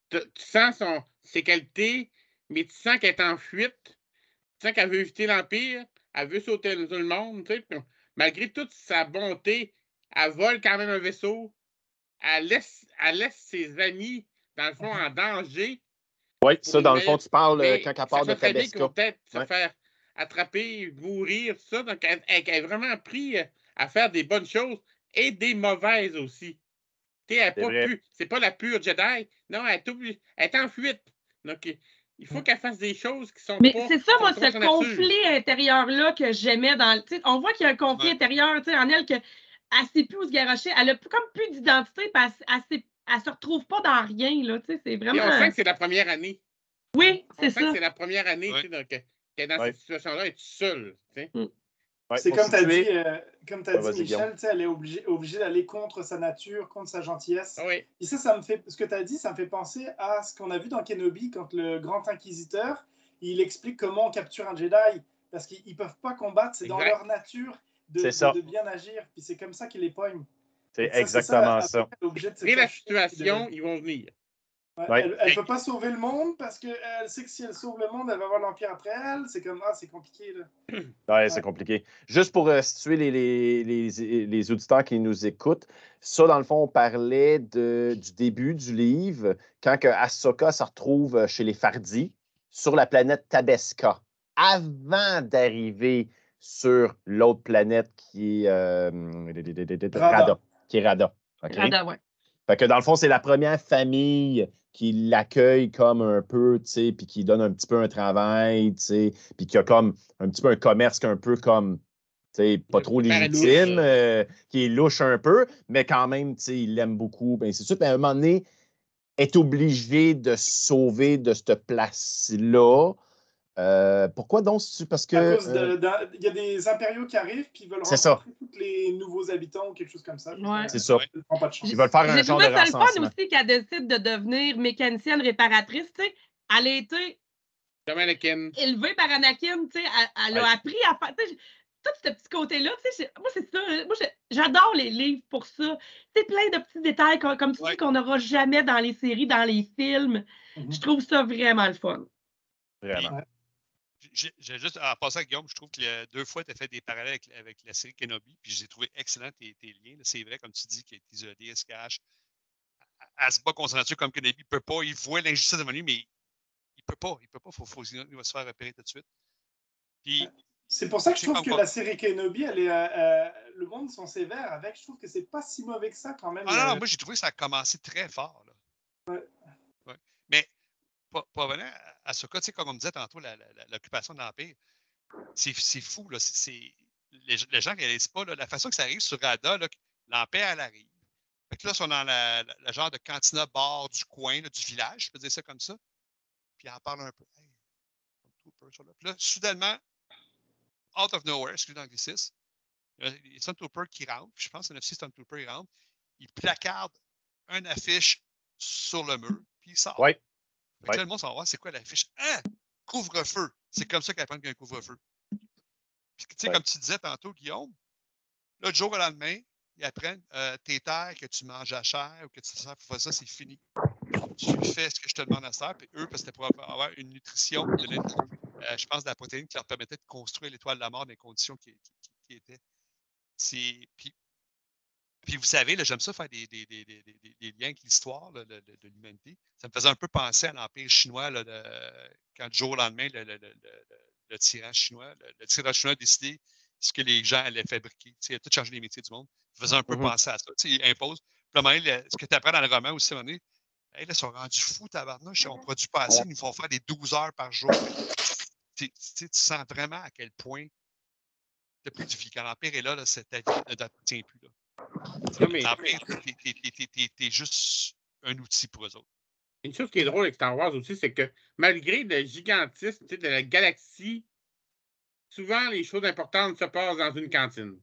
Tu sens ses qualités, mais tu sens qu'elle est en fuite. Tu sens qu'elle veut éviter l'Empire, elle veut sauter tout le monde. Malgré toute sa bonté, elle vole quand même un vaisseau. Elle laisse ses amis, dans le fond, en danger. Oui, ça, dans le fond, tu parles quand elle part de Tabasco. Peut-être se faire attraper, mourir, tout ça. Donc, elle est vraiment pris à faire des bonnes choses et des mauvaises aussi. C'est pas la pure Jedi. Non, elle est en fuite. Donc, il faut qu'elle fasse des choses qui sont Mais pas... c'est ça, moi, sont pas ce son nature. conflit intérieur-là que j'aimais dans... On voit qu'il y a un conflit intérieur en elle, qu'elle ne sait plus où se garrocher. Elle a comme plus d'identité, puis elle se retrouve pas dans rien. Là, c'est vraiment... Et on sent que c'est la première année. Oui, On c'est sent ça. que c'est la première année donc, qu'elle est dans cette situation-là, elle est toute seule. Ouais, c'est comme tu as dit, vas-y, Michel, elle est obligée d'aller contre sa nature, contre sa gentillesse. Oui. Et ça me fait, ce que tu as dit, ça me fait penser à ce qu'on a vu dans Kenobi, quand le grand inquisiteur, il explique comment on capture un Jedi, parce qu'ils ne peuvent pas combattre, c'est dans leur nature de bien agir, puis c'est comme ça qu'ils les poignent. C'est exactement ça. Et la situation, ils vont venir. Ouais, elle ne peut pas sauver le monde parce qu'elle sait que si elle sauve le monde, elle va avoir l'Empire après elle. C'est comme, c'est compliqué. Là. Ouais, c'est compliqué. Juste pour situer les auditeurs qui nous écoutent, ça, dans le fond, on parlait du début du livre, quand Ahsoka se retrouve chez les Fardis sur la planète Tabesca, avant d'arriver sur l'autre planète qui est Rada. Qui est Rada. Okay? Rada, ouais. Fait que dans le fond, c'est la première famille qui l'accueille comme un peu, tu sais, puis qui donne un petit peu un travail, tu sais, puis qui a comme un petit peu un commerce un peu comme, tu sais, pas trop légitime, qui est louche un peu, mais quand même, tu sais, il l'aime beaucoup, bien c'est sûr. Puis à un moment donné, est obligé de se sauver de cette place-là. Pourquoi donc? Parce que... À cause il y a des impériaux qui arrivent puis ils veulent rencontrer tous les nouveaux habitants ou quelque chose comme ça. Ouais. C'est ça. Pas de chance. Ils veulent faire un genre de recensement. J'ai trouvé ça le fun aussi qu'elle décide de devenir mécanicienne réparatrice. Tu sais, elle a été élevée par Anakin. Tu sais, elle a appris à faire... Tout ce petit côté-là, tu sais, moi, c'est ça. Moi, j'adore les livres pour ça. C'est plein de petits détails, comme tu dis, qu'on n'aura jamais dans les séries, dans les films. Je trouve ça vraiment le fun. Vraiment. Ouais. J'ai juste, en passant à Guillaume, je trouve que 2 fois, tu as fait des parallèles avec la série Kenobi, puis j'ai trouvé excellent tes liens. C'est vrai, comme tu dis, qu'il est isolé, elle se cache. Elle se bat contre sa nature comme Kenobi. Il ne peut pas, il voit l'injustice devant lui, mais il ne peut pas. Il va se faire repérer tout de suite. Puis, c'est pour ça que je trouve que la série Kenobi, le monde sont sévères avec. Je trouve que c'est pas si mauvais que ça quand même. Non, moi j'ai trouvé que ça a commencé très fort. Là. Ouais. Mais pour revenir à Ahsoka, tu sais, comme on me disait tantôt, l'occupation de l'Empire, c'est fou. Là. Les gens ne réalisent pas la façon que ça arrive sur Rada, l'Empire, elle arrive. Fait que là, ils sont dans le genre de cantina bar du coin, du village, je peux dire ça comme ça. Puis elle en parle un peu. Puis là, soudainement, out of nowhere, excusez l'anglicisme, il y a les Stormtroopers qui rentrent, puis je pense que c'est un officier Stormtrooper, il rentre, il placarde une affiche sur le mur, puis il sort. Oui. Fait que là, le monde s'en va, c'est quoi l'affiche? Couvre-feu! C'est comme ça qu'elle apprend qu'il y a un couvre-feu. Puis, tu sais, comme tu disais tantôt, Guillaume, là, du jour au lendemain, ils apprennent tes terres, que tu manges à chair ou que tu te sers pour faire ça, c'est fini. Tu fais ce que je te demande à faire, puis eux, parce que c'était pour avoir une nutrition, je pense, de la protéine qui leur permettait de construire l'étoile de la mort dans les conditions qui étaient. Puis vous savez, là, j'aime ça faire des liens avec l'histoire de l'humanité. Ça me faisait un peu penser à l'Empire chinois, là, quand du jour au lendemain, le tyran chinois, le tyran chinois a décidé ce que les gens allaient fabriquer. Il a tout changé les métiers du monde. Ça faisait un peu penser à ça. Il impose. Puis là, ce que tu apprends dans le roman aussi, là, ils sont rendus fous, tabarnouche. On ne produit pas assez. Ils nous font faire des 12 heures par jour. Tu sens vraiment à quel point tu n'as plus de vie. Quand l'Empire est là, ta vie ne t'appartient plus. Là. L'Empire, t'es juste un outil pour eux autres. Une chose qui est drôle avec Star Wars aussi, c'est que malgré le gigantisme de la galaxie, souvent les choses importantes se passent dans une cantine.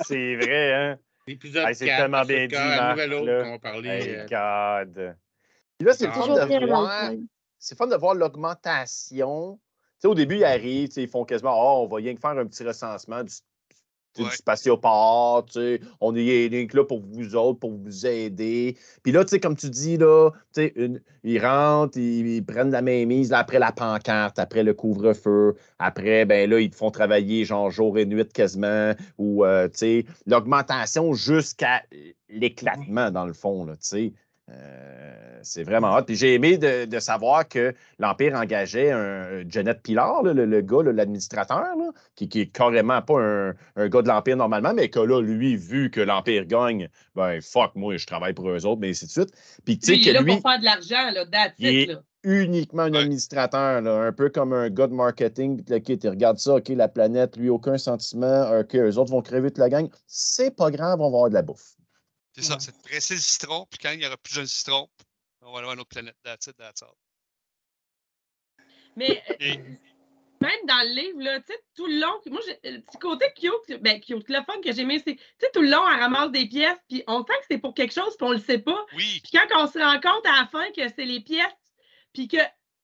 C'est vrai, hein? L'épisode 4, c'est tellement bien dit, Marc, Nouvelle Autre qu'on va parler. Hey, God. Puis là, c'est fun de voir l'augmentation. Tu sais, au début, ils arrivent, ils font quasiment, on va rien que faire un petit recensement du spatioport, on est là pour vous autres, pour vous aider. Puis là, comme tu dis, là, ils rentrent, ils prennent la mainmise là, après la pancarte, après le couvre-feu, après, ben là, ils te font travailler genre jour et nuit quasiment, ou, l'augmentation jusqu'à l'éclatement, dans le fond, là, tu sais. C'est vraiment hot. Puis j'ai aimé de savoir que l'Empire engageait un Janet Pilar, là, le gars, là, l'administrateur, là, qui est carrément pas un gars de l'Empire normalement, mais que là, lui, vu que l'Empire gagne, ben fuck, moi, je travaille pour eux autres, mais ainsi de suite. Puis tu sais Lui, il est que là lui, pour faire de l'argent, là, that's il it, est là. uniquement un administrateur, là, un peu comme un gars de marketing. Puis OK, tu regardes ça, OK, la planète, lui, aucun sentiment, OK, eux autres vont crever toute la gang. C'est pas grave, on va avoir de la bouffe. C'est ça, c'est de presser le citron, puis quand il n'y aura plus de citron, on va avoir une autre planète. That's it, that's all. Mais Et- même dans le livre, là, tu sais, tout le long, moi, le petit côté cute, le fun que j'ai aimé, c'est, tu sais, tout le long, elle ramasse des pièces, puis on sent que c'est pour quelque chose, puis on le sait pas. Oui, Puis quand on se rend compte à la fin que c'est les pièces, puis que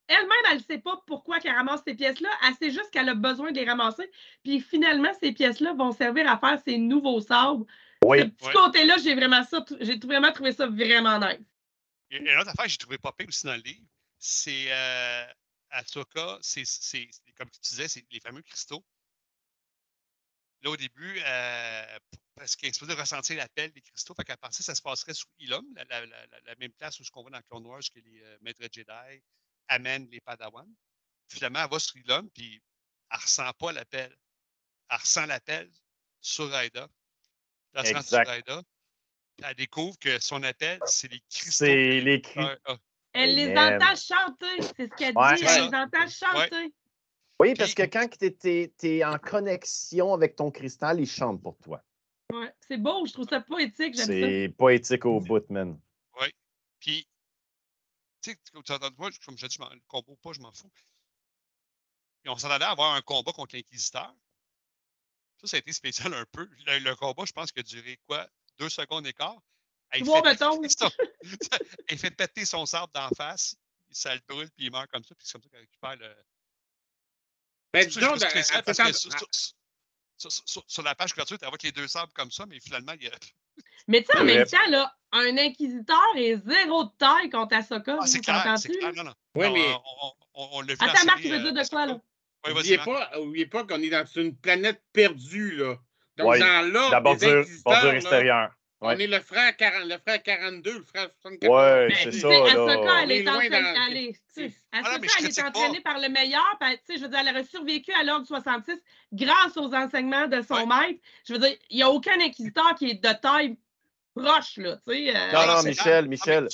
elle-même, elle ne sait pas pourquoi qu'elle ramasse ces pièces-là, elle sait juste qu'elle a besoin de les ramasser, puis finalement, ces pièces-là vont servir à faire ses nouveaux sabres. Oui. Ce petit côté-là, j'ai vraiment trouvé ça vraiment nice. et une autre affaire que j'ai trouvé pas pire aussi dans le livre, c'est Ahsoka, c'est comme tu disais, c'est les fameux cristaux. Là, au début, parce qu'elle est supposée ressentir l'appel des cristaux, fait qu'à partir ça se passerait sous Ilum, la même place où on voit dans Clone Wars que les maîtres Jedi amènent les Padawans. Finalement, elle va sur Ilum, puis elle ne ressent pas l'appel. Elle ressent l'appel sur Raida. Elle se rend sur Raida, puis elle découvre que son appel, c'est les cristaux. C'est les cris. Elle les Amen. entend chanter, c'est ce qu'elle Ouais. dit, C'est elle ça. les entend chanter. Oui, parce que quand tu es en connexion avec ton cristal, il chante pour toi. Ouais, c'est beau, je trouve ça poétique, j'aime ça. C'est poétique au bout, man. Oui. Puis, tu sais, moi, comme je dis, le combo pas, je m'en fous. Puis on s'en allait avoir un combat contre l'Inquisiteur. Ça a été spécial un peu. Le combat, je pense, qu'il a duré quoi? 2 secondes et quart. Elle fait péter son sabre d'en face, ça le brûle, puis il meurt comme ça, puis c'est comme ça qu'elle récupère le. Ben, C'est pour ça que je disons, trouve spécial, parce que attends, sur la page couverture, tu vois que les deux sabres comme ça, mais finalement, il y a. Mais tu sais, en C'est même vrai. temps, là, un inquisiteur est zéro de taille contre Ahsoka. Ah, c'est vous clair, c'est s'entends-tu? clair. Non, non. Oui, Non, mais on l'a vu dans la Attends, Marc, série, tu veux dire de quoi, là? Oui, vas-y, oubliez pas qu'on est dans une planète perdue, là. Donc, Oui, dans la l'ordre des bordure inquisiteurs, là, extérieure. on Ouais. est le frère 42, le frère 74. Ouais, Ben, c'est tu ça, sais, là. Ahsoka, On elle est est loin entraînée. dans- Ahsoka, mais je elle est critique entraînée par le meilleur. Tu sais, je veux dire, elle aurait survécu à l'ordre 66 grâce aux enseignements de son maître. Je veux dire, il n'y a aucun inquisiteur qui est de taille proche, là, tu sais. Non, c'est Michel, clair.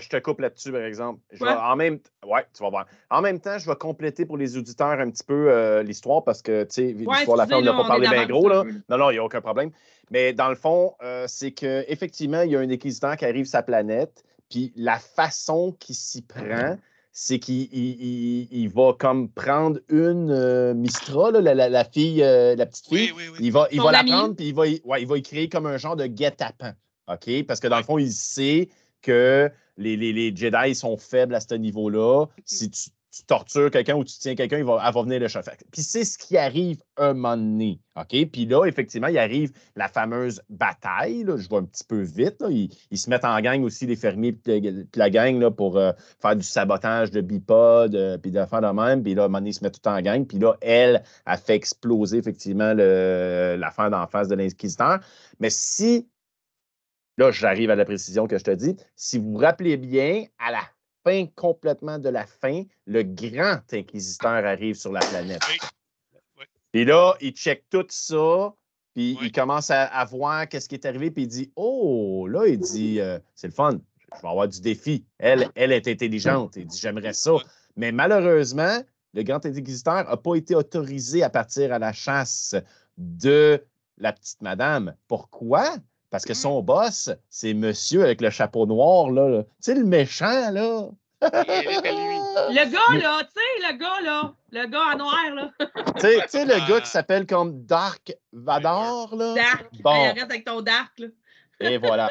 je te coupe là-dessus, par exemple. Ouais. Ouais, tu vas voir. En même temps, je vais compléter pour les auditeurs un petit peu l'histoire parce que, tu sais, l'histoire de la fin, on n'a excusez, là, pas on parlé est bien d'avance gros, un là. peu, là. Non, il n'y a aucun problème. Mais dans le fond, c'est qu'effectivement, il y a un inquisiteur qui arrive sur sa planète, puis la façon qu'il s'y prend, c'est qu'il va comme prendre une Mistra, là, la fille, la petite fille. Oui. Il va Son la ami. prendre, puis il va y créer comme un genre de guet-apens. OK? Parce que dans le fond, il sait que les Jedi sont faibles à ce niveau-là. Si tu tortures quelqu'un ou tu tiens quelqu'un, elle va venir le chauffeur. Puis c'est ce qui arrive un moment donné. OK? Puis là, effectivement, il arrive la fameuse bataille. Là. Je vois un petit peu vite. Là. Ils se mettent en gang aussi, les fermiers puis la gang, là, pour faire du sabotage de bipodes, puis de faire de même. Puis là, à un moment donné, ils se mettent tout en gang. Puis là, elle a fait exploser, effectivement, l'affaire d'en face de l'Inquisiteur. Mais si là, j'arrive à la précision que je te dis. Si vous vous rappelez bien, à la fin complètement de la fin, le grand inquisiteur arrive sur la planète. Oui. Puis là, il check tout ça, puis Oui. il commence à voir qu'est-ce qui est arrivé, puis il dit « Oh! » Là, il dit c'est le fun, je vais avoir du défi. Elle est intelligente. Il dit « J'aimerais ça. » Mais malheureusement, le grand inquisiteur n'a pas été autorisé à partir à la chasse de la petite madame. Pourquoi? Parce que son boss, c'est monsieur avec le chapeau noir, là. Tu sais, le méchant, là. Le gars, là, tu sais, le gars en noir, là. Tu sais, le gars qui s'appelle comme Dark Vador, là. Dark. Bon. Hey, arrête avec ton Dark, là. Et voilà.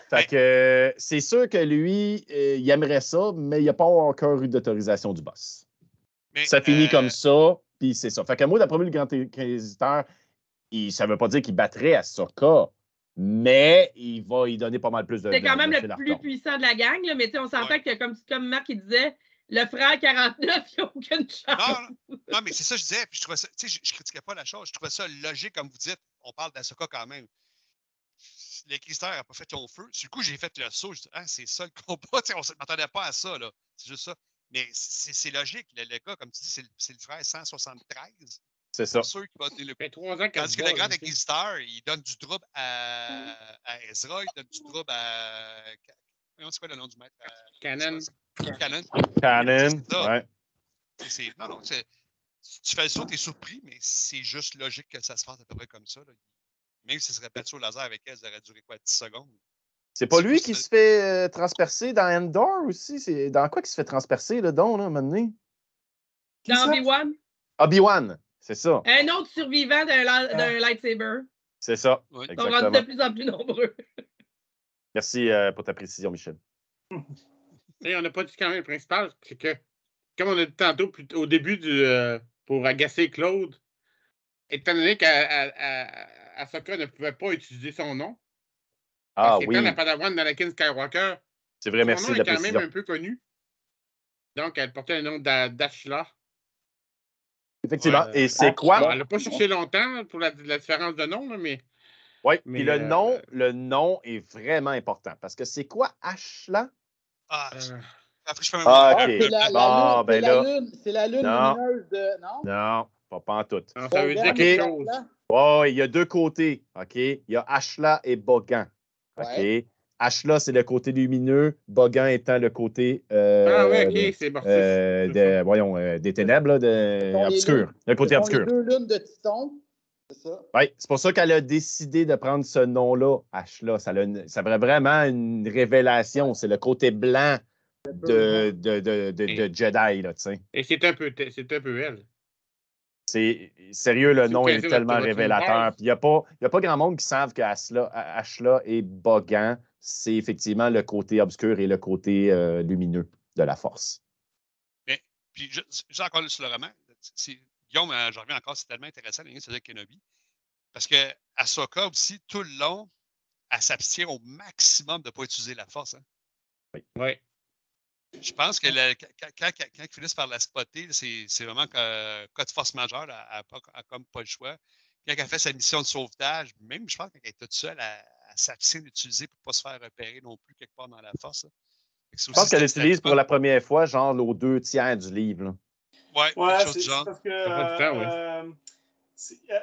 Fait que c'est sûr que lui, il aimerait ça, mais il n'a pas encore eu d'autorisation du boss. Mais, ça finit comme ça, puis c'est ça. Fait que moi, d'après moi, le grand inquisiteur, ça ne veut pas dire qu'il battrait Ahsoka, mais il va y donner pas mal plus de... C'est quand même fil le à plus retordre. puissant de la gang, là, mais on s'entend que, comme Marc il disait, le frère 49, il n'y a aucune chance. Non, mais c'est ça que je disais, puis je trouvais ça, tu sais, je critiquais pas la chose, je trouvais ça logique, comme vous dites, on parle d'Ahsoka quand même. l'inquisiteur n'a pas fait long feu. Du coup, j'ai fait le saut. Je dis, ah, c'est ça le combat. On ne s'attendait pas à ça, là. C'est juste ça. Mais c'est logique. Le gars, comme tu dis, c'est le frère 173. C'est ça. C'est sûr qu'il va donner le Ça fait 3 ans qu'elle Tandis se que bat, le grand là, inquisiteur, il donne du trouble à Ezra, il donne du trouble à. C'est quoi le nom du maître? Canon. Canon. Canon, C'est ça. ouais. Non, tu fais le saut, t'es surpris, mais c'est juste logique que ça se fasse à peu près comme ça. Là. Même si ce serait battu au laser avec elle, ça aurait duré quoi, 10 secondes? C'est pas lui qui se fait transpercer dans Endor aussi? C'est dans quoi qu'il se fait transpercer, le don, là, à un moment donné? Dans Obi-Wan, Obi-Wan, c'est ça. un autre survivant d'un lightsaber. C'est ça, Oui. Ils sont rendus exactement. de plus en plus nombreux. Merci pour ta précision, Michel. Et on n'a pas dit quand même le principal, c'est que, comme on a dit tantôt au début pour agacer Claude, étant donné qu'Ahsoka ne pouvait pas utiliser son nom, Ah parce qu'étant oui, la Padawan d'Anakin Skywalker, c'est vrai, son merci nom de est la quand même précision. un peu connu. Donc, elle portait le nom d'Ashla. Effectivement. Ouais. Et c'est quoi? Elle n'a pas cherché longtemps pour la différence de nom, là, mais. Oui, Mais, puis le nom est vraiment important. Parce que c'est quoi Ashla? Ah, euh, après, je fais un Ah, moment. OK. C'est la Bon, lune, ben là, c'est la lune non. lumineuse de. Non? Non, pas en tout. alors, ça veut dire Bogan, quelque OK. chose. là? Oh, il y a deux côtés. OK? Il y a Ashla et Bogan. OK? Ouais. Ashla, c'est le côté lumineux, Bogan étant le côté Ah oui, OK, c'est bon. des ténèbres, là, obscur. Le côté Ce sont les obscur. deux lunes de Titon. C'est ça. Oui, c'est pour ça qu'elle a décidé de prendre ce nom-là, Ashla. Ça a vraiment une révélation. C'est le côté blanc de Jedi, là, tu sais. Et c'est un peu elle. C'est sérieux, le Si vous nom est connaissez tellement votre révélateur. univers. Puis il n'y a pas grand monde qui savent que Ashla et Bogan, c'est effectivement le côté obscur et le côté lumineux de la force. Mais, puis, j'ai encore lu sur le roman. Guillaume, je reviens encore, c'est tellement intéressant, c'est de Kenobi. Parce que Ahsoka aussi, tout le long, elle s'abstient au maximum de ne pas utiliser la force. Hein. Oui. Je pense que quand ils finissent par la spotter, c'est vraiment un cas de force majeure. Elle n'a comme pas le choix. Quand elle fait sa mission de sauvetage, même je pense qu'elle est toute seule, elle s'abstient d'utiliser pour ne pas se faire repérer non plus quelque part dans la force. Je pense qu'elle l'utilise pour la première fois, genre aux 2/3 du livre. Oui, Ouais, quelque chose du genre. c'est parce Ça fait du temps,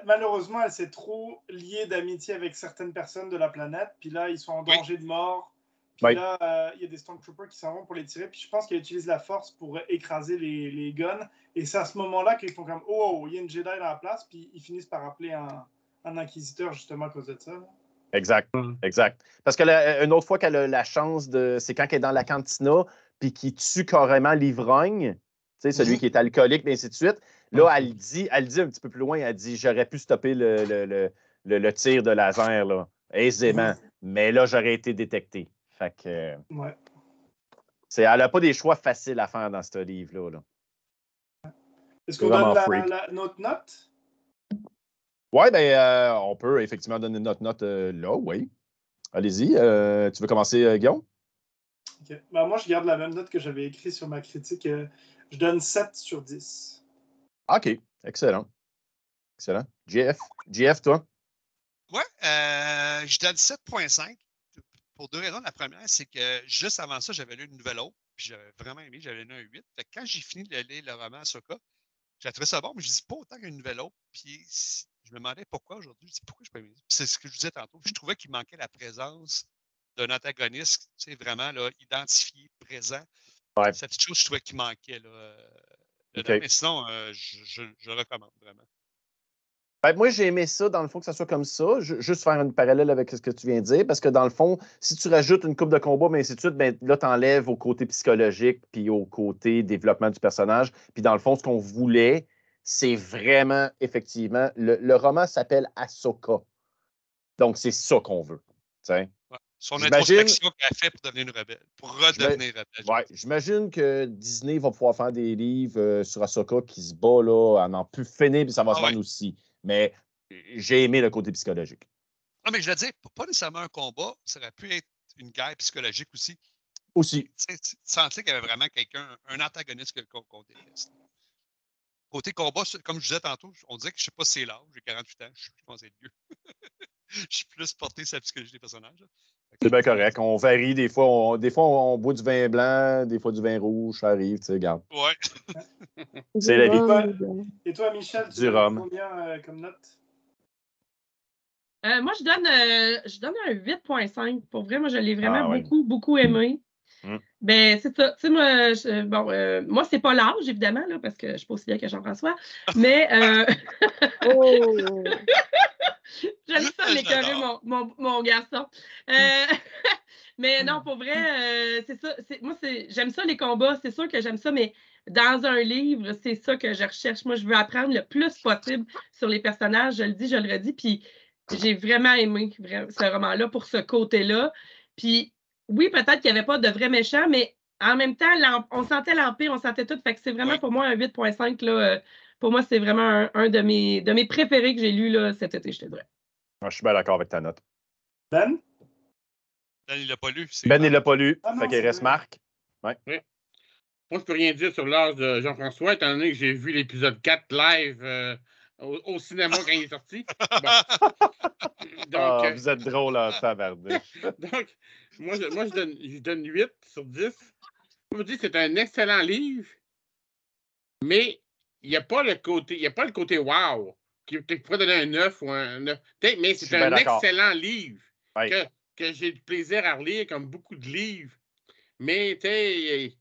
que malheureusement, elle s'est trop liée d'amitié avec certaines personnes de la planète. Puis là, ils sont en danger de mort. Puis Oui. là, il y a des Stormtroopers qui s'en vont pour les tirer. Puis je pense qu'elle utilise la force pour écraser les guns. Et c'est à ce moment-là qu'ils font comme oh, il y a une Jedi dans la place. Puis ils finissent par appeler un inquisiteur justement à cause de ça. Là. Exact, exact. Parce que une autre fois qu'elle a la chance c'est quand elle est dans la cantina, puis qu'il tue carrément l'ivrogne, tu sais, celui qui est alcoolique, et ainsi de suite. Là, elle dit un petit peu plus loin, elle dit j'aurais pu stopper le tir de laser là, aisément, mais là, j'aurais été détecté. Fait que. Ouais. Elle n'a pas des choix faciles à faire dans ce livre-là. Là. Est-ce qu'on donne notre note? Oui, bien, on peut effectivement donner notre note là, oui. Allez-y. Tu veux commencer, Guillaume? Okay. Ben, moi, je garde la même note que j'avais écrite sur ma critique. Je donne 7 sur 10. OK. Excellent. Excellent. GF, toi? Oui, je donne 7,5 pour deux raisons. La première, c'est que juste avant ça, j'avais lu une nouvelle autre, puis j'avais vraiment aimé, j'avais lu un 8. Fait que quand j'ai fini de lire le roman Ahsoka, j'ai trouvé ça bon, mais je dis pas autant qu'une nouvelle autre. Puis je me demandais pourquoi aujourd'hui. Je dis pourquoi je peux aimer ça. C'est ce que je disais tantôt. Je trouvais qu'il manquait la présence d'un antagoniste, tu sais, vraiment là, identifié, présent. Ouais. Cette petite chose, je trouvais qu'il manquait. Là, okay. Mais sinon, je recommande vraiment. Ben, moi, j'ai aimé ça, dans le fond, que ça soit comme ça. Juste faire un parallèle avec ce que tu viens de dire, parce que dans le fond, si tu rajoutes une coupe de combat, mais ainsi de suite, ben, là, tu enlèves au côté psychologique puis au côté développement du personnage. Puis dans le fond, ce qu'on voulait, c'est vraiment, effectivement, le roman s'appelle Ahsoka. Donc, c'est ça qu'on veut. Ouais. Son introspection qu'elle a fait pour devenir une rebelle, pour redevenir rebelle. Ouais, j'imagine que Disney va pouvoir faire des livres sur Ahsoka qui se bat, là, à n'en plus finir, puis ça va se vendre aussi. Mais j'ai aimé le côté psychologique. Non, mais je veux dire, pas nécessairement un combat, ça aurait pu être une guerre psychologique aussi. Aussi. Tu sentais qu'il y avait vraiment quelqu'un, un antagoniste qu'on déteste. Côté combat, comme je disais tantôt, on dirait que je ne sais pas si c'est l'âge, j'ai 48 ans, je pense être vieux. Je suis plus porté sur la psychologie des personnages. C'est bien correct. On varie. Des fois, on boit du vin blanc, des fois du vin rouge. Ça arrive, tu sais, regarde. Ouais. C'est la vie. Et toi, Michel, tu Du rhum. donnes combien comme note? Moi, je donne un 8.5. Pour vrai, moi, je l'ai vraiment ouais. beaucoup aimé. Ben, c'est ça. Tu sais, moi, moi, c'est pas l'âge, évidemment, là, parce que je ne suis pas aussi bien que Jean-François, mais j'aime ça l'écœurer, mon garçon. Mais non, pour vrai, c'est ça. Moi, j'aime ça, les combats. C'est sûr que j'aime ça, mais dans un livre, c'est ça que je recherche. Moi, je veux apprendre le plus possible sur les personnages. Je le dis, je le redis. Puis j'ai vraiment aimé ce roman-là pour ce côté-là. Puis oui, peut-être qu'il n'y avait pas de vrais méchants, mais en même temps, on sentait l'Empire, on sentait tout. Fait que c'est vraiment pour moi un 8.5. Là, pour moi, c'est vraiment un de mes préférés que j'ai lu là, cet été, je te dirais. Moi, je suis bien d'accord avec ta note. Ben? Ben, il l'a pas lu. Ben, il l'a pas lu. Ah non, fait qu'il reste vrai. Marc. Ouais. Oui. Moi, je peux rien dire sur l'âge de Jean-François, étant donné que j'ai vu l'épisode 4 live au cinéma quand il est sorti. Bon. Donc, vous êtes drôle en tabarnouche. Donc, moi, je donne 8 sur 10. Je me dis que c'est un excellent livre, mais il n'y a pas le côté wow, qui pourrait donner un 9 ou un 9. Mais c'est un excellent livre que j'ai du plaisir à relire, comme beaucoup de livres. Mais, tu sais,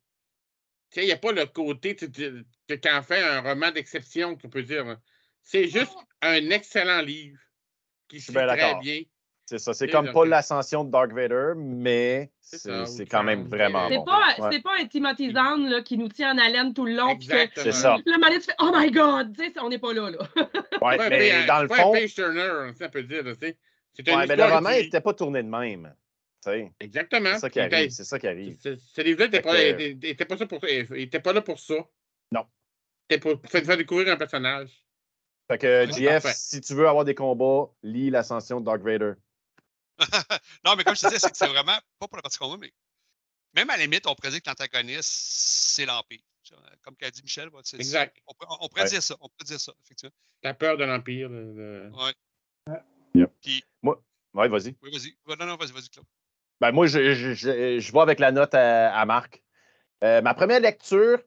il n'y a pas le côté que quand on fait un roman d'exception, qu'on peut dire. C'est juste un excellent livre qui se lit très bien. C'est ça. C'est comme pas l'ascension de Dark Vader, mais c'est quand même vraiment bon. C'est pas un Timothy Zahn là, qui nous tient en haleine tout le long. C'est ça. Le manette fait « Oh my God! » On n'est pas là. Oui, mais dans le fond... C'est pas un Page-Turner, ça peut dire. Mais le roman n'était pas tourné de même. T'sais. Exactement. C'est ça qui arrive. C'est ça qui arrive. Ce livre-là n'était pas ça pour ça. Il n'était pas là pour ça. Non. C'était pour faire découvrir un personnage. Fait que, JF, si tu veux avoir des combats, lis l'ascension de Dark Vader. Non, mais comme je te disais, c'est vraiment pas pour la partie combat, mais même à la limite, on pourrait dire que l'antagoniste, c'est l'Empire. Comme qu'a dit Michel, exact. On pourrait dire ça. On pourrait dire ça, effectivement. T'as peur de l'Empire. Oui. Yep. Puis, oui, vas-y. Oui, vas-y. Non, vas-y, Claude. Ben, moi, je vais avec la note à Marc. Ma première lecture,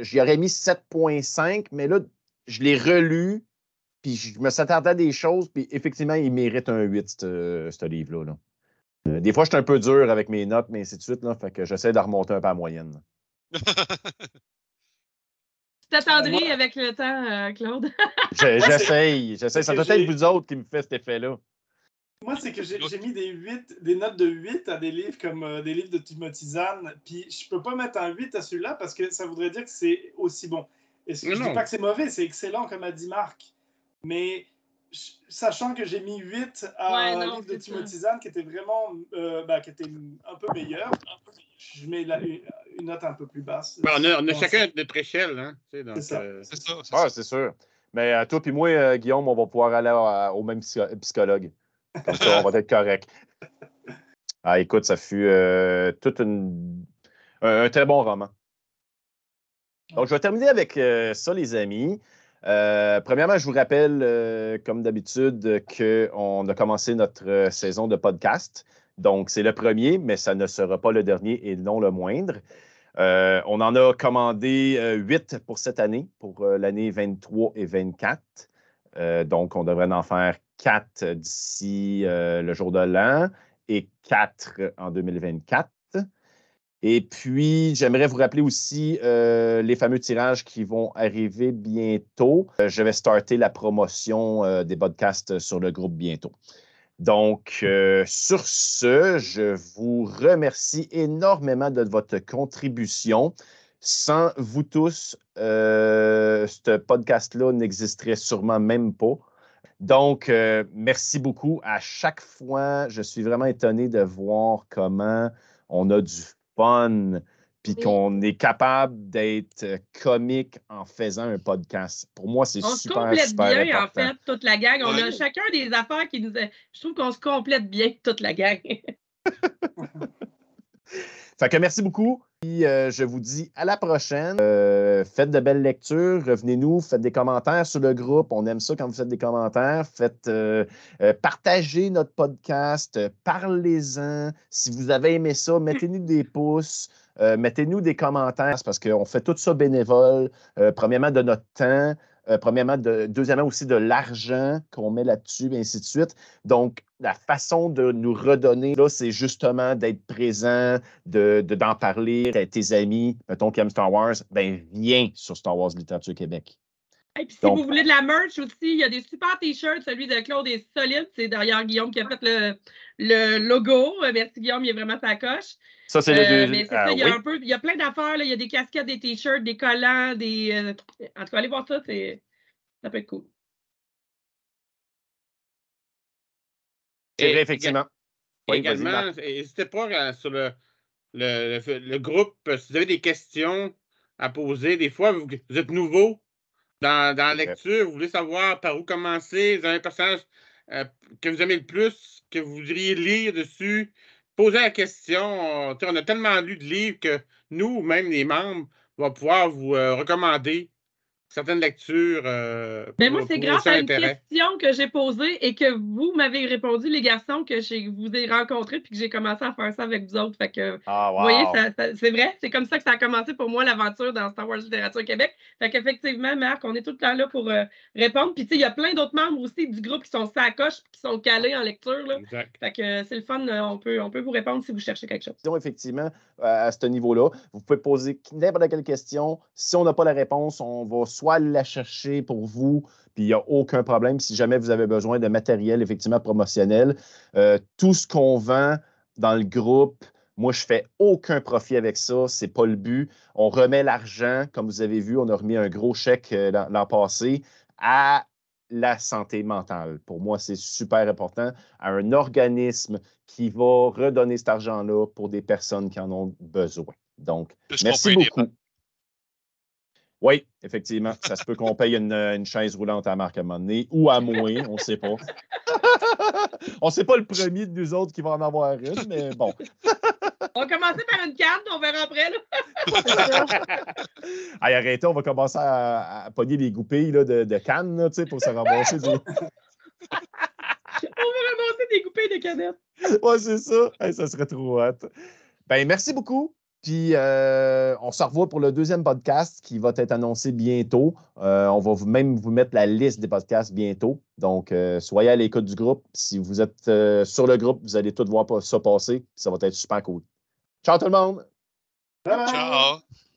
j'y aurais mis 7.5, mais là, je l'ai relu, puis je me s'attendais à des choses, puis effectivement, il mérite un 8, ce livre-là. Là. Des fois, je suis un peu dur avec mes notes, mais ainsi de suite, là, fait que j'essaie de remonter un peu à la moyenne. Tu t'attendris avec le temps, Claude? J'essaye. Ça doit être vous autres qui me fait cet effet-là. Moi, c'est que j'ai mis des notes de 8 à des livres comme des livres de Timothy Zahn, puis je peux pas mettre un 8 à celui-là parce que ça voudrait dire que c'est aussi bon. Et je dis pas que c'est mauvais, c'est excellent, comme a dit Marc. Mais sachant que j'ai mis 8 à un livre de Timothy Zahn qui était vraiment qui était un peu meilleur, je mets une note un peu plus basse. On a chacun notre échelle. Hein, c'est ça. C'est sûr. Mais toi et moi, Guillaume, on va pouvoir aller au même psychologue. Comme ça, on va être correct. Ah, écoute, ça fut tout un très bon roman. Donc, je vais terminer avec ça, les amis. Premièrement, je vous rappelle, comme d'habitude, qu'on a commencé notre saison de podcast. Donc, c'est le premier, mais ça ne sera pas le dernier et non le moindre. On en a commandé 8 pour cette année, pour l'année 23 et 24. Donc, on devrait en faire 4 d'ici le jour de l'an et 4 en 2024. Et puis, j'aimerais vous rappeler aussi les fameux tirages qui vont arriver bientôt. Je vais starter la promotion des podcasts sur le groupe bientôt. Donc, sur ce, je vous remercie énormément de votre contribution. Sans vous tous, ce podcast-là n'existerait sûrement même pas. Donc, merci beaucoup. À chaque fois, je suis vraiment étonné de voir comment on a du fun puis qu'on est capable d'être comique en faisant un podcast. Pour moi, c'est super, on se complète bien, important. En fait, toute la gang. On a chacun des affaires qui nous... Je trouve qu'on se complète bien, toute la gang. Fait que merci beaucoup. Puis, je vous dis à la prochaine. Faites de belles lectures. Revenez-nous. Faites des commentaires sur le groupe. On aime ça quand vous faites des commentaires. Partagez notre podcast. Parlez-en. Si vous avez aimé ça, mettez-nous des pouces. Mettez-nous des commentaires parce qu'on fait tout ça bénévole. Premièrement, de notre temps. Deuxièmement, aussi de l'argent qu'on met là-dessus, et ainsi de suite. Donc, la façon de nous redonner, là, c'est justement d'être présent, d'en parler à tes amis, mettons qui aiment Star Wars, ben viens sur Star Wars Littérature Québec. Et puis, si vous voulez de la merch aussi, il y a des super t-shirts. Celui de Claude est solide. C'est d'ailleurs Guillaume qui a fait le logo. Merci Guillaume, il est vraiment sa coche. Ça, c'est le deuxième. Mais c'est ça, il y a plein d'affaires. Il y a des casquettes, des t-shirts, des collants, des. En tout cas, allez voir ça, ça peut être cool. C'est vrai, effectivement. Oui, également, n'hésitez pas sur le groupe, si vous avez des questions à poser. Des fois, vous êtes nouveau dans la lecture, vous voulez savoir par où commencer, vous avez un personnage que vous aimez le plus, que vous voudriez lire dessus. Posez la question. On a tellement lu de livres que nous, même les membres, on va pouvoir vous recommander certaines lectures. Mais moi, c'est grâce à une question que j'ai posée et que vous m'avez répondu, les garçons, que je vous ai rencontrés puis que j'ai commencé à faire ça avec vous autres. Fait que, vous voyez, c'est vrai, c'est comme ça que ça a commencé pour moi, l'aventure dans Star Wars Littérature Québec. Fait qu'effectivement, Marc, on est tout le temps là pour répondre. Puis, tu sais, il y a plein d'autres membres aussi du groupe qui sont sacoches, qui sont calés en lecture. Là. Exact. Fait que c'est le fun. On peut vous répondre si vous cherchez quelque chose. Effectivement, à ce niveau-là, vous pouvez poser n'importe quelle question. Si on n'a pas la réponse, on va soit aller la chercher pour vous, puis il n'y a aucun problème. Si jamais vous avez besoin de matériel, effectivement, promotionnel, tout ce qu'on vend dans le groupe, moi, je ne fais aucun profit avec ça. Ce n'est pas le but. On remet l'argent, comme vous avez vu, on a remis un gros chèque l'an passé à la santé mentale. Pour moi, c'est super important. À un organisme qui va redonner cet argent-là pour des personnes qui en ont besoin. Donc, merci beaucoup. Oui, effectivement. Ça se peut qu'on paye une chaise roulante à Marc à un moment donné, ou à moi, on ne sait pas. On ne sait pas le premier de nous autres qui va en avoir une, mais bon. On va commencer par une canne, on verra après. Là. Allez, arrêtez, on va commencer à pogner les goupilles là, de cannes là, pour se ramasser. On va ramasser des goupilles de canettes. Oui, c'est ça. Hey, ça serait trop hot. Ben, merci beaucoup. Puis, on se revoit pour le deuxième podcast qui va être annoncé bientôt. On va même vous mettre la liste des podcasts bientôt. Donc, soyez à l'écoute du groupe. Si vous êtes sur le groupe, vous allez tout voir ça passer. Ça va être super cool. Ciao tout le monde! Bye bye. Ciao!